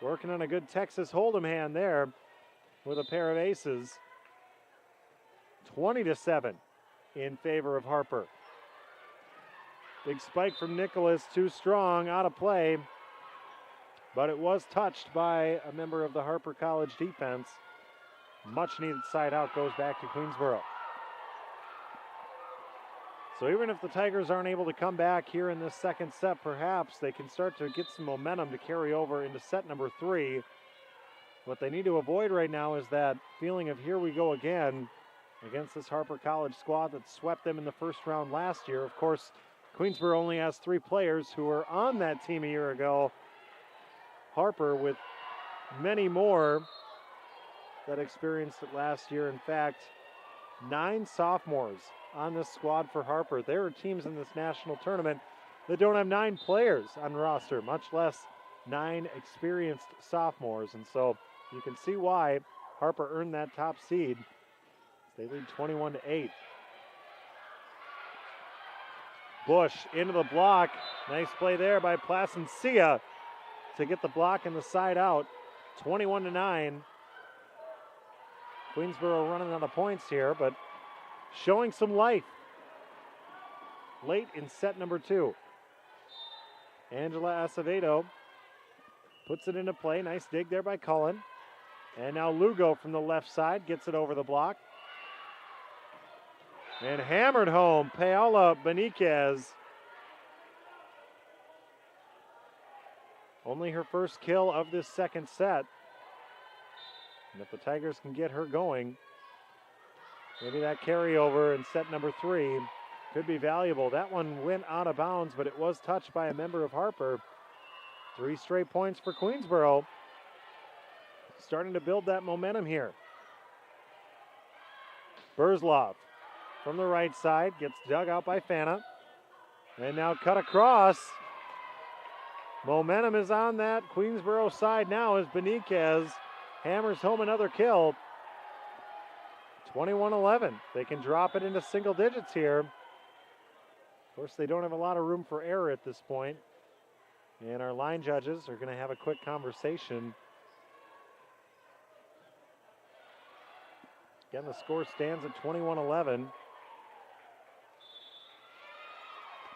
Working on a good Texas Hold'em hand there with a pair of aces. 20-7 in favor of Harper. Big spike from Nicholas, too strong, out of play. But it was touched by a member of the Harper College defense. Much needed side out goes back to Queensborough. So even if the Tigers aren't able to come back here in this second set, perhaps they can start to get some momentum to carry over into set number 3. What they need to avoid right now is that feeling of here we go again against this Harper College squad that swept them in the first round last year. Of course, Queensborough only has 3 players who were on that team a year ago. Harper with many more that experienced it last year. In fact, 9 sophomores on this squad for Harper. There are teams in this national tournament that don't have 9 players on roster, much less 9 experienced sophomores. And so you can see why Harper earned that top seed. They lead 21-8. Bush into the block. Nice play there by Placencia to get the block and the side out. 21-9. Queensborough running on the points here, but showing some life late in set number 2. Angela Acevedo puts it into play. Nice dig there by Cullen. And now Lugo from the left side gets it over the block. And hammered home, Paola Beniquez. Only her first kill of this second set. And if the Tigers can get her going, maybe that carryover in set number 3 could be valuable. That one went out of bounds, but it was touched by a member of Harper. 3 straight points for Queensborough. Starting to build that momentum here. Burzlov from the right side gets dug out by Fana. And now cut across. Momentum is on that Queensborough side now as Beniquez hammers home another kill. 21-11. They can drop it into single digits here. Of course, they don't have a lot of room for error at this point. And our line judges are going to have a quick conversation. Again, the score stands at 21-11.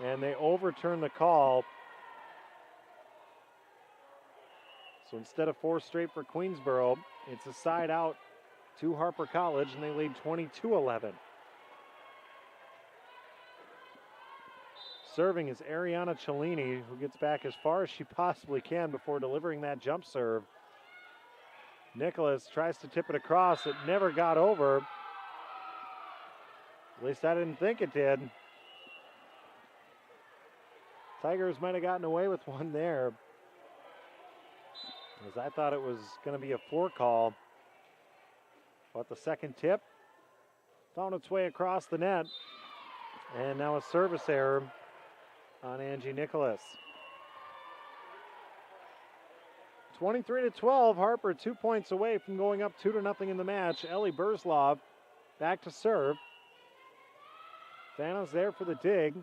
And they overturn the call. So instead of 4 straight for Queensborough, it's a side out to Harper College, and they lead 22-11. Serving is Ariana Cellini, who gets back as far as she possibly can before delivering that jump serve. Nicholas tries to tip it across. It never got over. At least I didn't think it did. Tigers might have gotten away with one there, as I thought it was going to be a 4 call. But the second tip found its way across the net. And now a service error on Angie Nicholas. 23-12, Harper 2 points away from going up 2-0 in the match. Ellie Burzlov back to serve. Thanos there for the dig.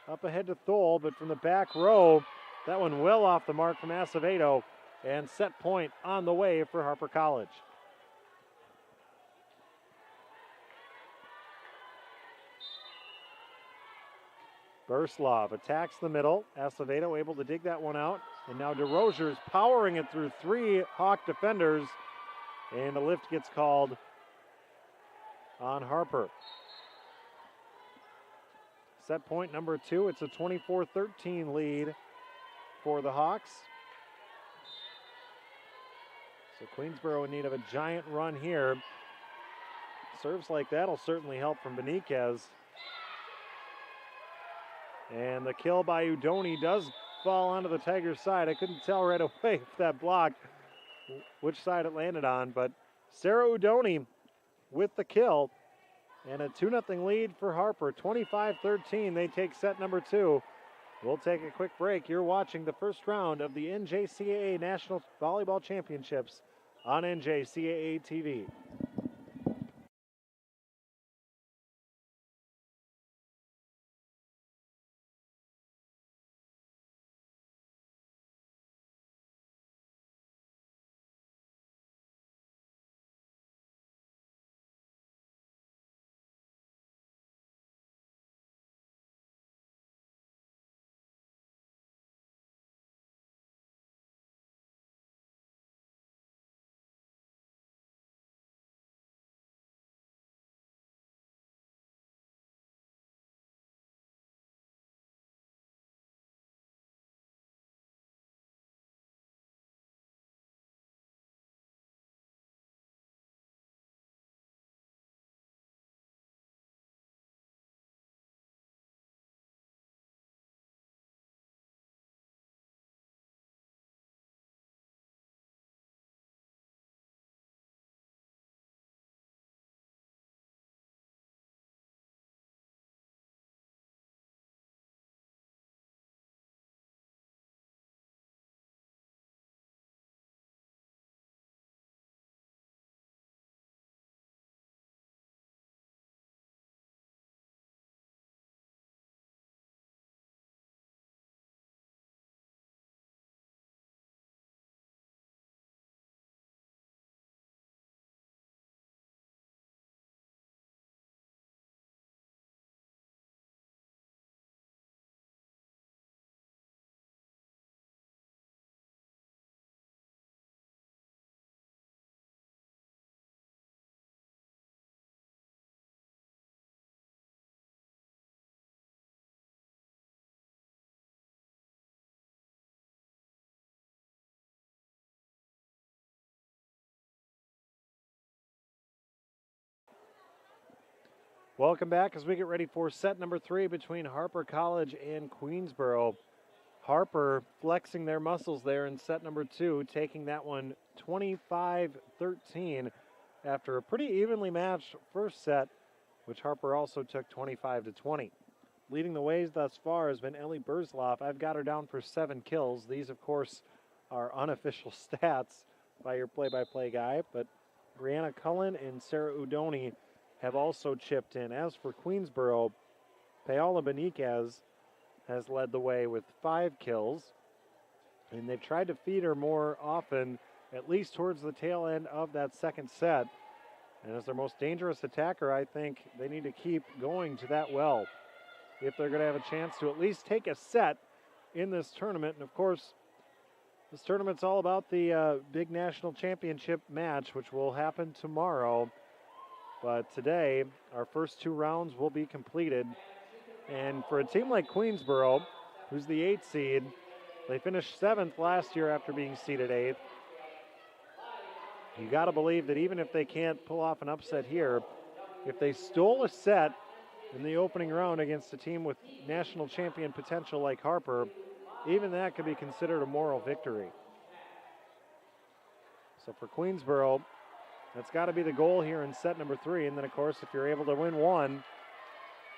Up ahead to Thole, but from the back row, that one well off the mark from Acevedo. And set point on the way for Harper College. Burzlov attacks the middle. Acevedo able to dig that one out. And now DeRozier's powering it through 3 Hawk defenders. And a lift gets called on Harper. Set point number 2. It's a 24-13 lead for the Hawks. So Queensborough in need of a giant run here. Serves like that will certainly help from Beniquez. And the kill by Udoni does fall onto the Tigers' side. I couldn't tell right away with that block which side it landed on, but Sarah Udoni with the kill. And a 2-0 lead for Harper. 25-13, they take set number 2. We'll take a quick break. You're watching the first round of the NJCAA National Volleyball Championships on NJCAA TV. Welcome back as we get ready for set number 3 between Harper College and Queensborough. Harper flexing their muscles there in set number 2, taking that one 25-13 after a pretty evenly matched first set, which Harper also took 25-20. leading the way thus far has been Ellie Burzloff. I've got her down for 7 kills. These, of course, are unofficial stats by your play-by-play guy, but Brianna Cullen and Sarah Udoni have also chipped in. As for Queensborough, Paola Beniquez has led the way with 5 kills, and they've tried to feed her more often, at least towards the tail end of that second set. And as their most dangerous attacker, I think they need to keep going to that well if they're going to have a chance to at least take a set in this tournament. And of course, this tournament's all about the big national championship match, which will happen tomorrow. But today, our first 2 rounds will be completed. And for a team like Queensborough, who's the 8th seed, they finished 7th last year after being seeded 8th. You got to believe that even if they can't pull off an upset here, if they stole a set in the opening round against a team with national champion potential like Harper, even that could be considered a moral victory. So for Queensborough, that's got to be the goal here in set number 3. And then, of course, if you're able to win one,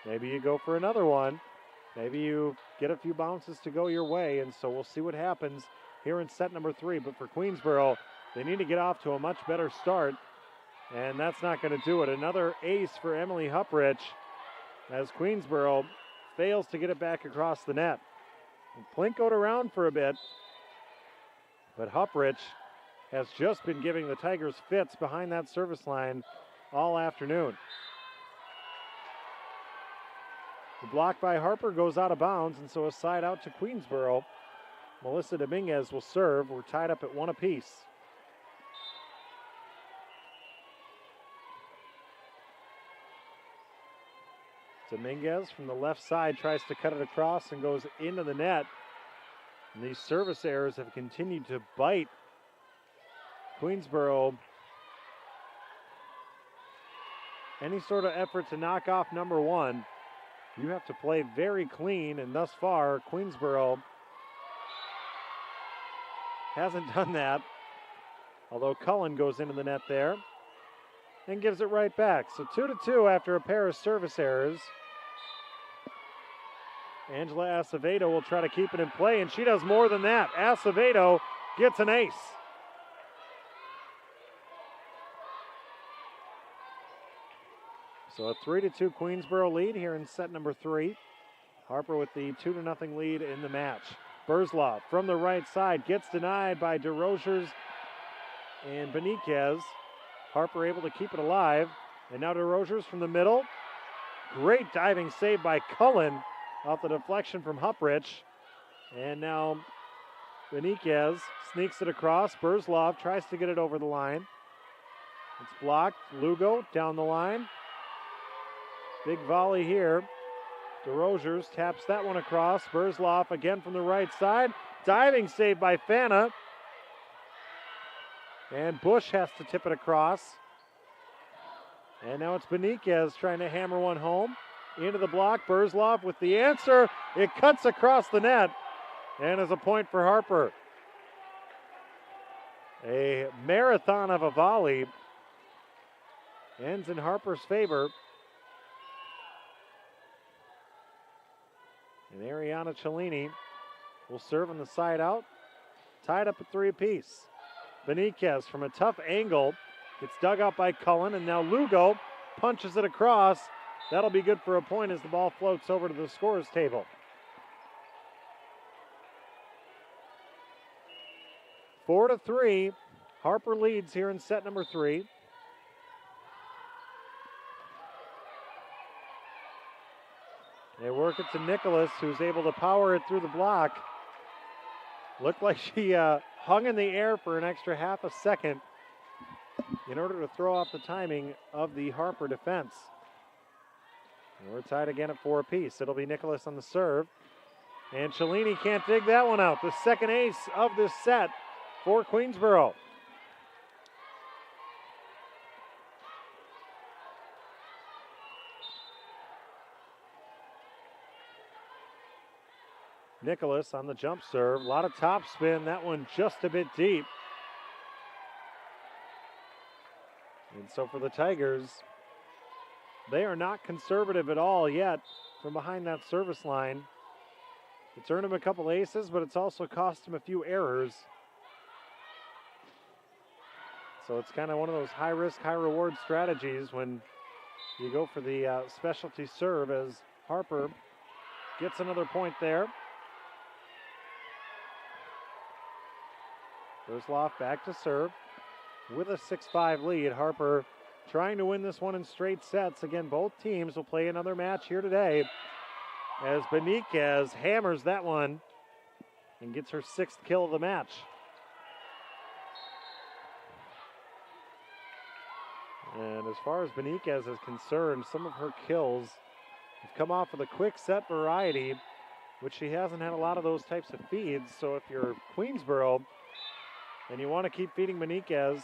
maybe you go for another one. Maybe you get a few bounces to go your way. And so we'll see what happens here in set number 3. But for Queensborough, they need to get off to a much better start. And that's not going to do it. Another ace for Emily Huprich as Queensborough fails to get it back across the net. And Plinkoed around for a bit, but Huprich has just been giving the Tigers fits behind that service line all afternoon. The block by Harper goes out of bounds, and so a side out to Queensborough. Melissa Dominguez will serve. We're tied up at 1 apiece. Dominguez from the left side tries to cut it across and goes into the net. And these service errors have continued to bite Queensborough. Any sort of effort to knock off number 1, you have to play very clean, and thus far, Queensborough hasn't done that. Although Cullen goes into the net there and gives it right back. So 2-2 after a pair of service errors. Angela Acevedo will try to keep it in play, and she does more than that. Acevedo gets an ace. So a 3-2 Queensborough lead here in set number 3. Harper with the 2-0 lead in the match. Burzloff from the right side gets denied by DeRosiers and Beniquez. Harper able to keep it alive. And now DeRosiers from the middle. Great diving save by Cullen off the deflection from Huprich. And now Beniquez sneaks it across. Burzloff tries to get it over the line. It's blocked. Lugo down the line. Big volley here. DeRosiers taps that one across. Burzloff again from the right side. Diving save by Fana. And Bush has to tip it across. And now it's Beniquez trying to hammer one home. Into the block. Burzloff with the answer. It cuts across the net. And is a point for Harper. A marathon of a volley ends in Harper's favor. And Ariana Cellini will serve on the side out. Tied up at 3 apiece. Beniquez from a tough angle gets dug out by Cullen, and now Lugo punches it across. That'll be good for a point as the ball floats over to the scorer's table. Four to 3. Harper leads here in set number 3. They work it to Nicholas, who's able to power it through the block. Looked like she hung in the air for an extra half a second in order to throw off the timing of the Harper defense. And we're tied again at 4 apiece. It'll be Nicholas on the serve. And Cellini can't dig that one out. The second ace of this set for Queensborough. Nicholas on the jump serve. A lot of top spin. That one just a bit deep. And so for the Tigers, they are not conservative at all yet from behind that service line. It's earned him a couple aces, but it's also cost him a few errors. So it's kind of one of those high-risk, high-reward strategies when you go for the specialty serve, as Harper gets another point there. Versloff back to serve with a 6-5 lead. Harper trying to win this one in straight sets. Again, both teams will play another match here today as Beniquez hammers that one and gets her 6th kill of the match. And as far as Beniquez is concerned, some of her kills have come off with a quick set variety, which she hasn't had a lot of those types of feeds. So if you're Queensborough and you want to keep feeding Beniquez,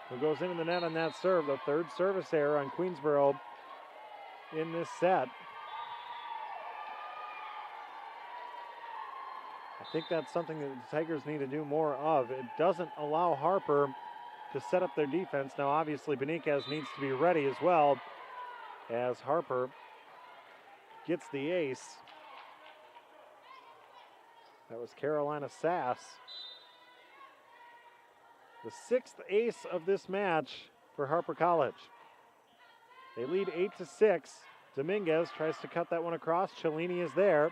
who goes into the net on that serve, the 3rd service error on Queensborough in this set. I think that's something that the Tigers need to do more of. It doesn't allow Harper to set up their defense. Now, obviously, Beniquez needs to be ready as well, as Harper gets the ace. That was Carolina Sass. The 6th ace of this match for Harper College. They lead 8-6. Dominguez tries to cut that one across. Cellini is there.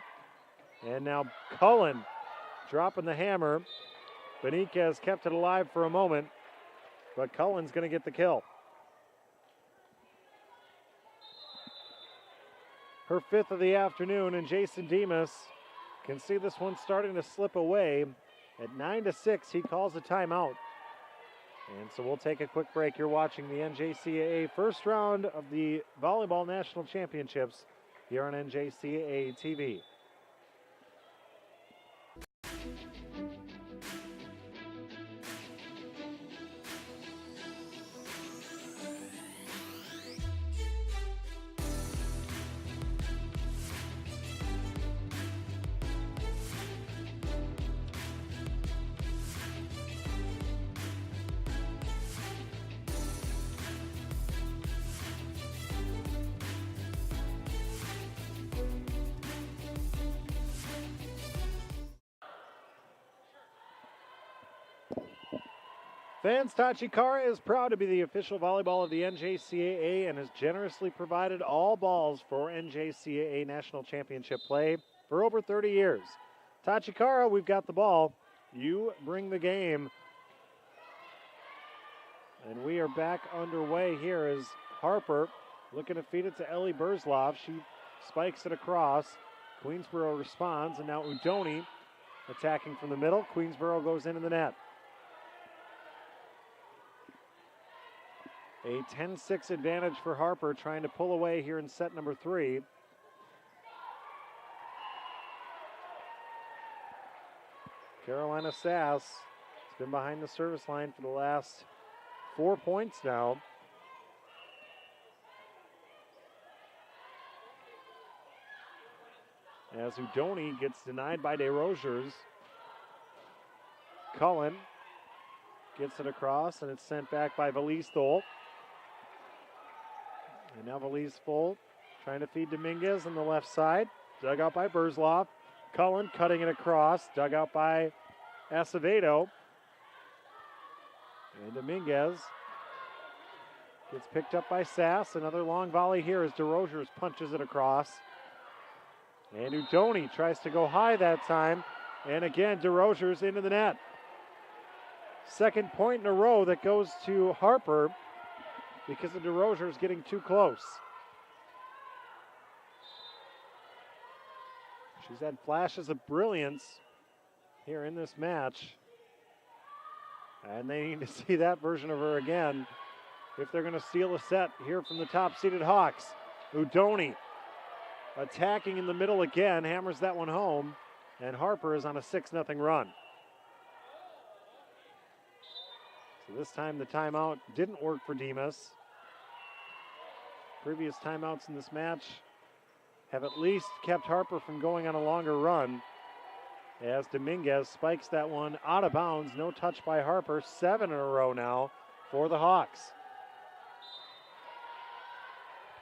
And now Cullen dropping the hammer. Beniquez kept it alive for a moment, but Cullen's going to get the kill. Her 5th of the afternoon, and Jason Demas can see this one starting to slip away. At 9-6, he calls a timeout. And so we'll take a quick break. You're watching the NJCAA first round of the Volleyball National Championships here on NJCAA TV. Vance Tachikara is proud to be the official volleyball of the NJCAA and has generously provided all balls for NJCAA National Championship play for over 30 years. Tachikara, we've got the ball. You bring the game. And we are back underway here as Harper looking to feed it to Ellie Burzloff. She spikes it across. Queensborough responds, and now Udoni attacking from the middle. Queensborough goes into the net. A 10-6 advantage for Harper, trying to pull away here in set number 3. Carolina Sass has been behind the service line for the last 4 points now. As Udoni gets denied by DeRogers. Cullen gets it across, and it's sent back by Valise Thole. And now Valise full, trying to feed Dominguez on the left side. Dug out by Burzloff. Cullen cutting it across, dug out by Acevedo. And Dominguez gets picked up by Sass. Another long volley here as DeRogers punches it across. And Udoni tries to go high that time. And again, DeRogers into the net. Second point in a row that goes to Harper because the DeRogers getting too close. She's had flashes of brilliance here in this match. And they need to see that version of her again if they're going to steal a set here from the top-seeded Hawks. Udoni attacking in the middle again, hammers that one home, and Harper is on a 6-0 run. So this time the timeout didn't work for Demas. Previous timeouts in this match have at least kept Harper from going on a longer run, as Dominguez spikes that one out of bounds. No touch by Harper. 7 in a row now for the Hawks.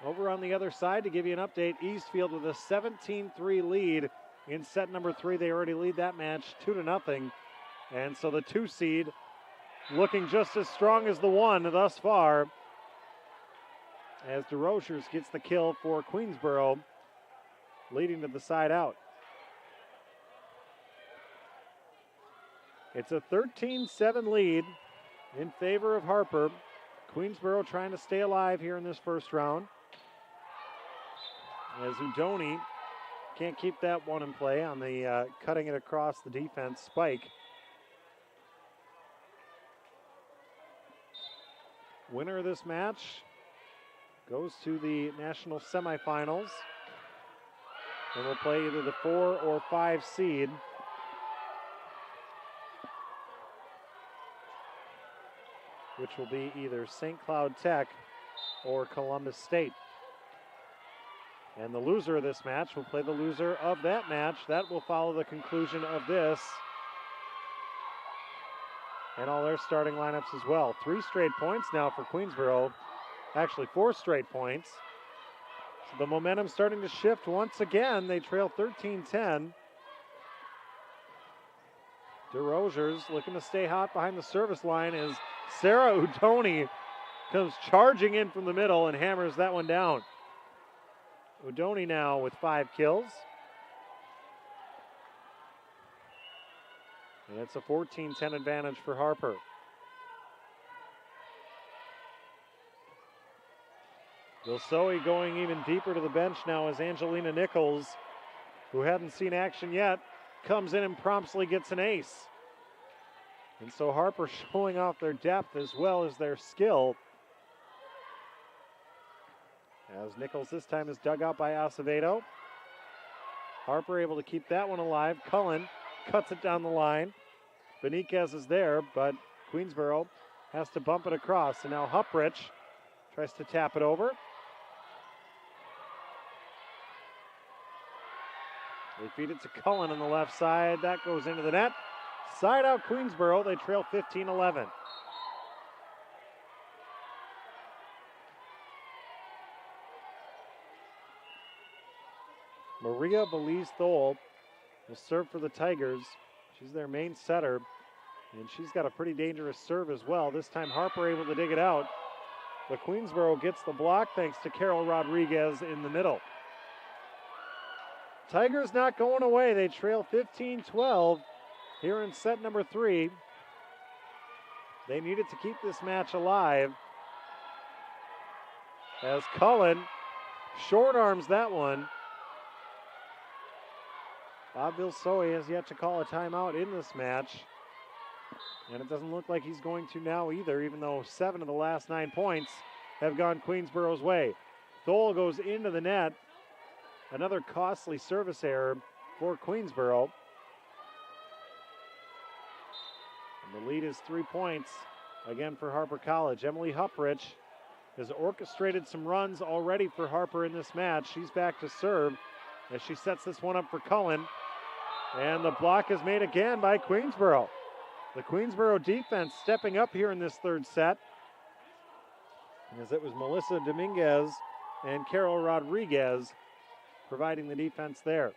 Over on the other side, to give you an update, Eastfield with a 17-3 lead in set number 3. They already lead that match 2-0. And so the 2 seed looking just as strong as the 1 thus far, as DeRosiers gets the kill for Queensborough, leading to the side out. It's a 13-7 lead in favor of Harper. Queensborough trying to stay alive here in this first round, as Udoni can't keep that one in play on the cutting it across the defense spike. Winner of this match goes to the national semifinals and will play either the 4 or 5 seed. Which will be either St. Cloud Tech or Columbus State. And the loser of this match will play the loser of that match. That will follow the conclusion of this. And all their starting lineups as well. 3 straight points now for Queensborough. Actually, 4 straight points. So the momentum starting to shift once again. They trail 13-10. DeRosiers looking to stay hot behind the service line as Sarah Udoni comes charging in from the middle and hammers that one down. Udoni now with 5 kills. And it's a 14-10 advantage for Harper. Vilsoe going even deeper to the bench now as Angelina Nichols, who hadn't seen action yet, comes in and promptly gets an ace. And so Harper showing off their depth as well as their skill. As Nichols this time is dug out by Acevedo. Harper able to keep that one alive. Cullen cuts it down the line. Beniquez is there, but Queensborough has to bump it across. And now Huprich tries to tap it over. They feed it to Cullen on the left side. That goes into the net. Side out Queensborough. They trail 15-11. Maria Belize-Thole will serve for the Tigers. She's their main setter, and she's got a pretty dangerous serve as well. This time Harper able to dig it out, but Queensborough gets the block thanks to Carol Rodriguez in the middle. Tigers not going away. They trail 15-12 here in set number 3. They needed to keep this match alive, as Cullen short arms that one. Bob Vilsoe has yet to call a timeout in this match, and it doesn't look like he's going to now either, even though 7 of the last 9 points have gone Queensborough's way. Thole goes into the net. Another costly service error for Queensborough. And the lead is 3 points again for Harper College. Emily Huprich has orchestrated some runs already for Harper in this match. She's back to serve as she sets this one up for Cullen. And the block is made again by Queensborough. The Queensborough defense stepping up here in this third set, as it was Melissa Dominguez and Carol Rodriguez providing the defense there.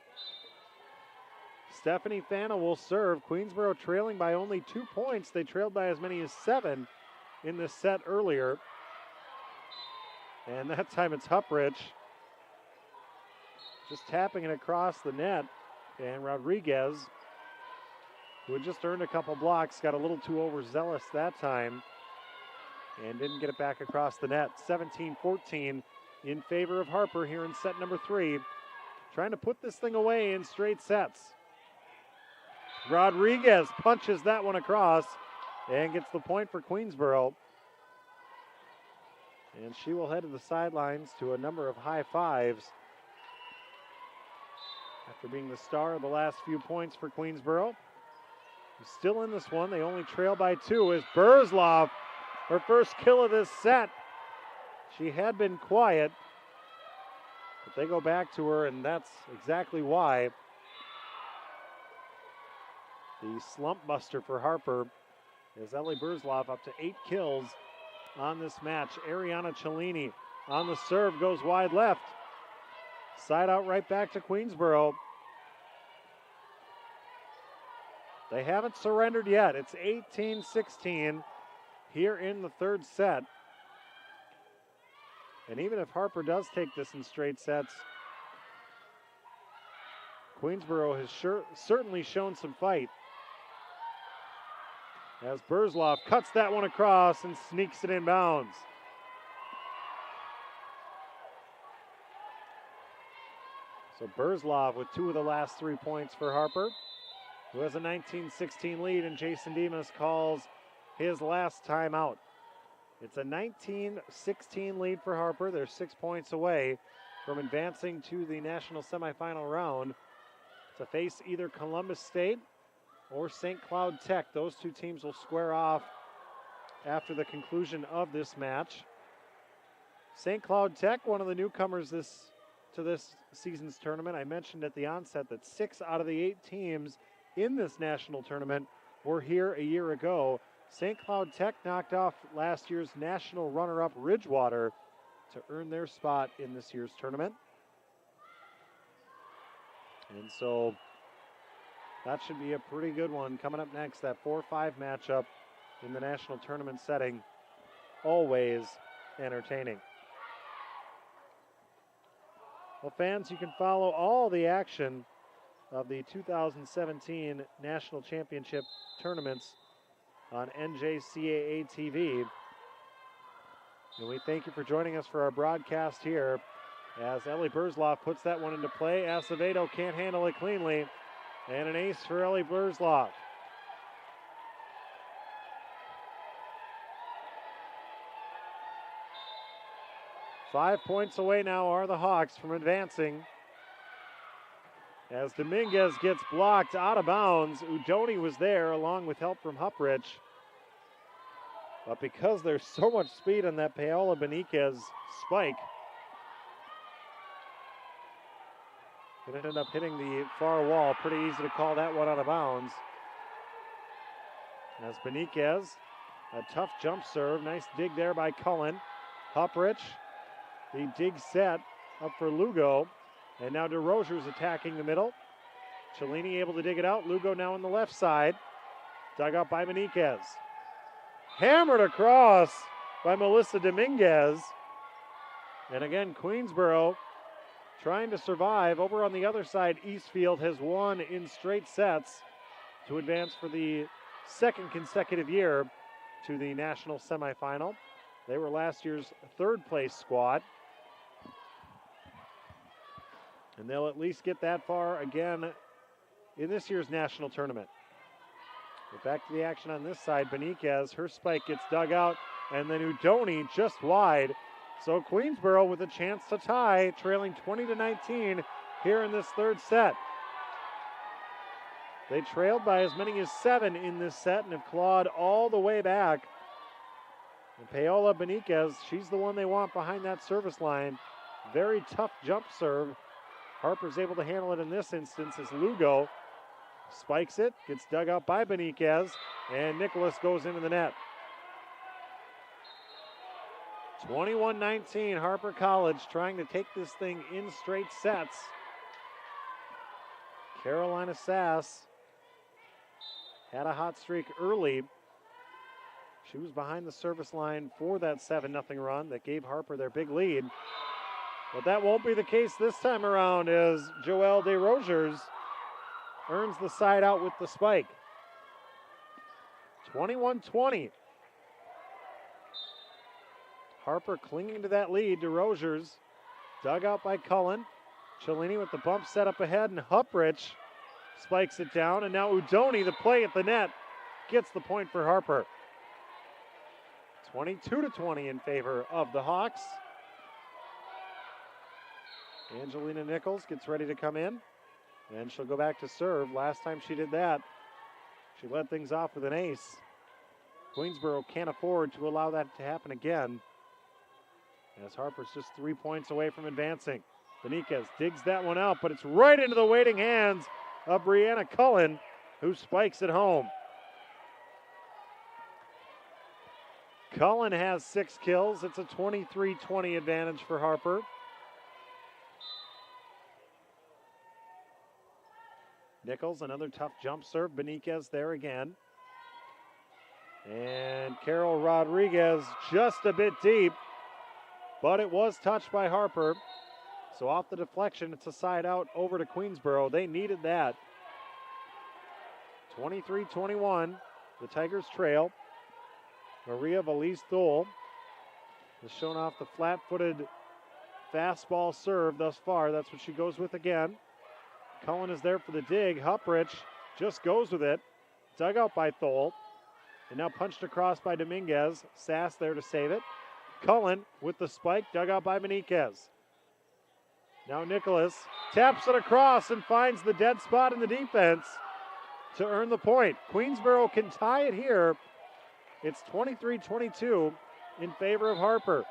Stephanie Fana will serve. Queensborough trailing by only 2 points. They trailed by as many as 7 in this set earlier. And that time it's Huprich just tapping it across the net. And Rodriguez, who had just earned a couple blocks, got a little too overzealous that time and didn't get it back across the net. 17-14 in favor of Harper here in set number 3. Trying to put this thing away in straight sets. Rodriguez punches that one across and gets the point for Queensborough. And she will head to the sidelines to a number of high fives after being the star of the last few points for Queensborough. Still in this one. They only trail by 2 as Burzloff, her first kill of this set. She had been quiet, but they go back to her, and that's exactly why. The slump buster for Harper is Ellie Burzloff up to 8 kills on this match. Ariana Cellini on the serve, goes wide left. Side out right back to Queensborough. They haven't surrendered yet. It's 18-16 here in the third set. And even if Harper does take this in straight sets, Queensborough has certainly shown some fight. As Burzloff cuts that one across and sneaks it inbounds. So Burzloff with 2 of the last 3 points for Harper, who has a 19-16 lead, and Jason Demas calls his last timeout. It's a 19-16 lead for Harper. They're 6 points away from advancing to the national semifinal round to face either Columbus State or St. Cloud Tech. Those two teams will square off after the conclusion of this match. St. Cloud Tech, one of the newcomers to this season's tournament. I mentioned at the onset that 6 out of the 8 teams in this national tournament were here a year ago. St. Cloud Tech knocked off last year's national runner-up Ridgewater to earn their spot in this year's tournament. And so that should be a pretty good one coming up next, that 4-5 matchup in the national tournament setting. Always entertaining. Well, fans, you can follow all the action of the 2017 National Championship tournaments on NJCAA TV. And we thank you for joining us for our broadcast here as Ellie Burzloff puts that one into play. Acevedo can't handle it cleanly. And an ace for Ellie Burzloff. Five points away now are the Hawks from advancing. As Dominguez gets blocked out of bounds, Udoni was there along with help from Huprich. But because there's so much speed on that Paola Beniquez spike, it ended up hitting the far wall. Pretty easy to call that one out of bounds. As Beniquez, a tough jump serve. Nice dig there by Cullen. Huprich, the dig set up for Lugo. And now DeRozier's attacking the middle. Cellini able to dig it out. Lugo now on the left side. Dug out by Beniquez. Hammered across by Melissa Dominguez. And again, Queensborough trying to survive. Over on the other side, Eastfield has won in straight sets to advance for the second consecutive year to the national semifinal. They were last year's third place squad. And they'll at least get that far again in this year's national tournament. But back to the action on this side. Beniquez, her spike gets dug out, and then Udoni just wide. So Queensborough with a chance to tie, trailing 20-19 here in this third set. They trailed by as many as 7 in this set and have clawed all the way back. And Paola Beniquez, she's the one they want behind that service line. Very tough jump serve. Harper's able to handle it in this instance as Lugo spikes it, gets dug out by Beniquez, and Nicholas goes into the net. 21-19, Harper College trying to take this thing in straight sets. Carolina Sass had a hot streak early. She was behind the service line for that 7-0 run that gave Harper their big lead. But that won't be the case this time around as Joelle DeRozier's earns the side out with the spike. 21-20. Harper clinging to that lead. DeRozier's dug out by Cullen. Cellini with the bump set up ahead, and Huprich spikes it down. And now Udoni, the play at the net, gets the point for Harper. 22-20 in favor of the Hawks. Angelina Nichols gets ready to come in, and she'll go back to serve. Last time she did that, she led things off with an ace. Queensborough can't afford to allow that to happen again, as Harper's just 3 points away from advancing. Beniquez digs that one out, but it's right into the waiting hands of Brianna Cullen, who spikes it home. Cullen has 6 kills. It's a 23-20 advantage for Harper. Nichols, another tough jump serve. Beniquez there again. And Carol Rodriguez just a bit deep, but it was touched by Harper. So off the deflection, it's a side out over to Queensborough. They needed that. 23-21, the Tigers trail. Maria Valise-Thole has shown off the flat-footed fastball serve thus far. That's what she goes with again. Cullen is there for the dig. Huprich just goes with it. Dug out by Thole. And now punched across by Dominguez. Sass there to save it. Cullen with the spike, dug out by Beniquez. Now Nicholas taps it across and finds the dead spot in the defense to earn the point. Queensborough can tie it here. It's 23-22 in favor of Harper.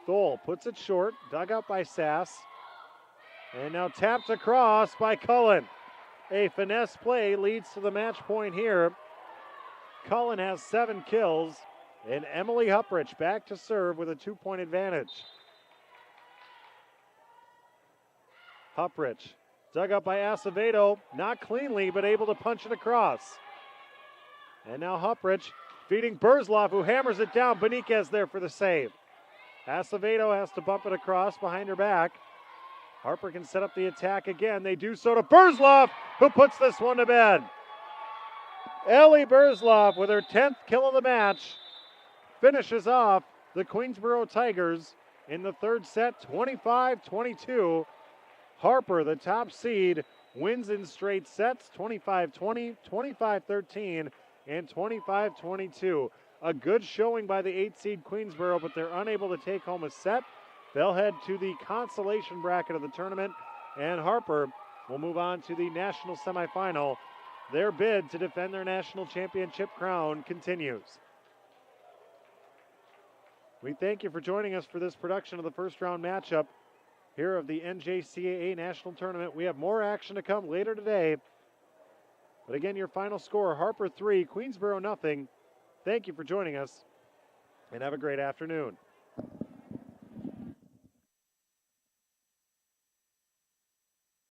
Thole puts it short, dug out by Sass. And now tapped across by Cullen. A finesse play leads to the match point here. Cullen has 7 kills, and Emily Huprich back to serve with a 2-point advantage. Huprich dug up by Acevedo, not cleanly, but able to punch it across. And now Huprich feeding Burzloff, who hammers it down. Beniquez there for the save. Acevedo has to bump it across behind her back. Harper can set up the attack again. They do so to Burzloff, who puts this one to bed. Ellie Burzloff with her 10th kill of the match finishes off the Queensborough Tigers in the third set, 25-22. Harper, the top seed, wins in straight sets, 25-20, 25-13, and 25-22. A good showing by the 8 seed Queensborough, but they're unable to take home a set. They'll head to the consolation bracket of the tournament, and Harper will move on to the national semifinal. Their bid to defend their national championship crown continues. We thank you for joining us for this production of the first round matchup here of the NJCAA National Tournament. We have more action to come later today. But again, your final score, Harper 3, Queensborough nothing. Thank you for joining us, and have a great afternoon.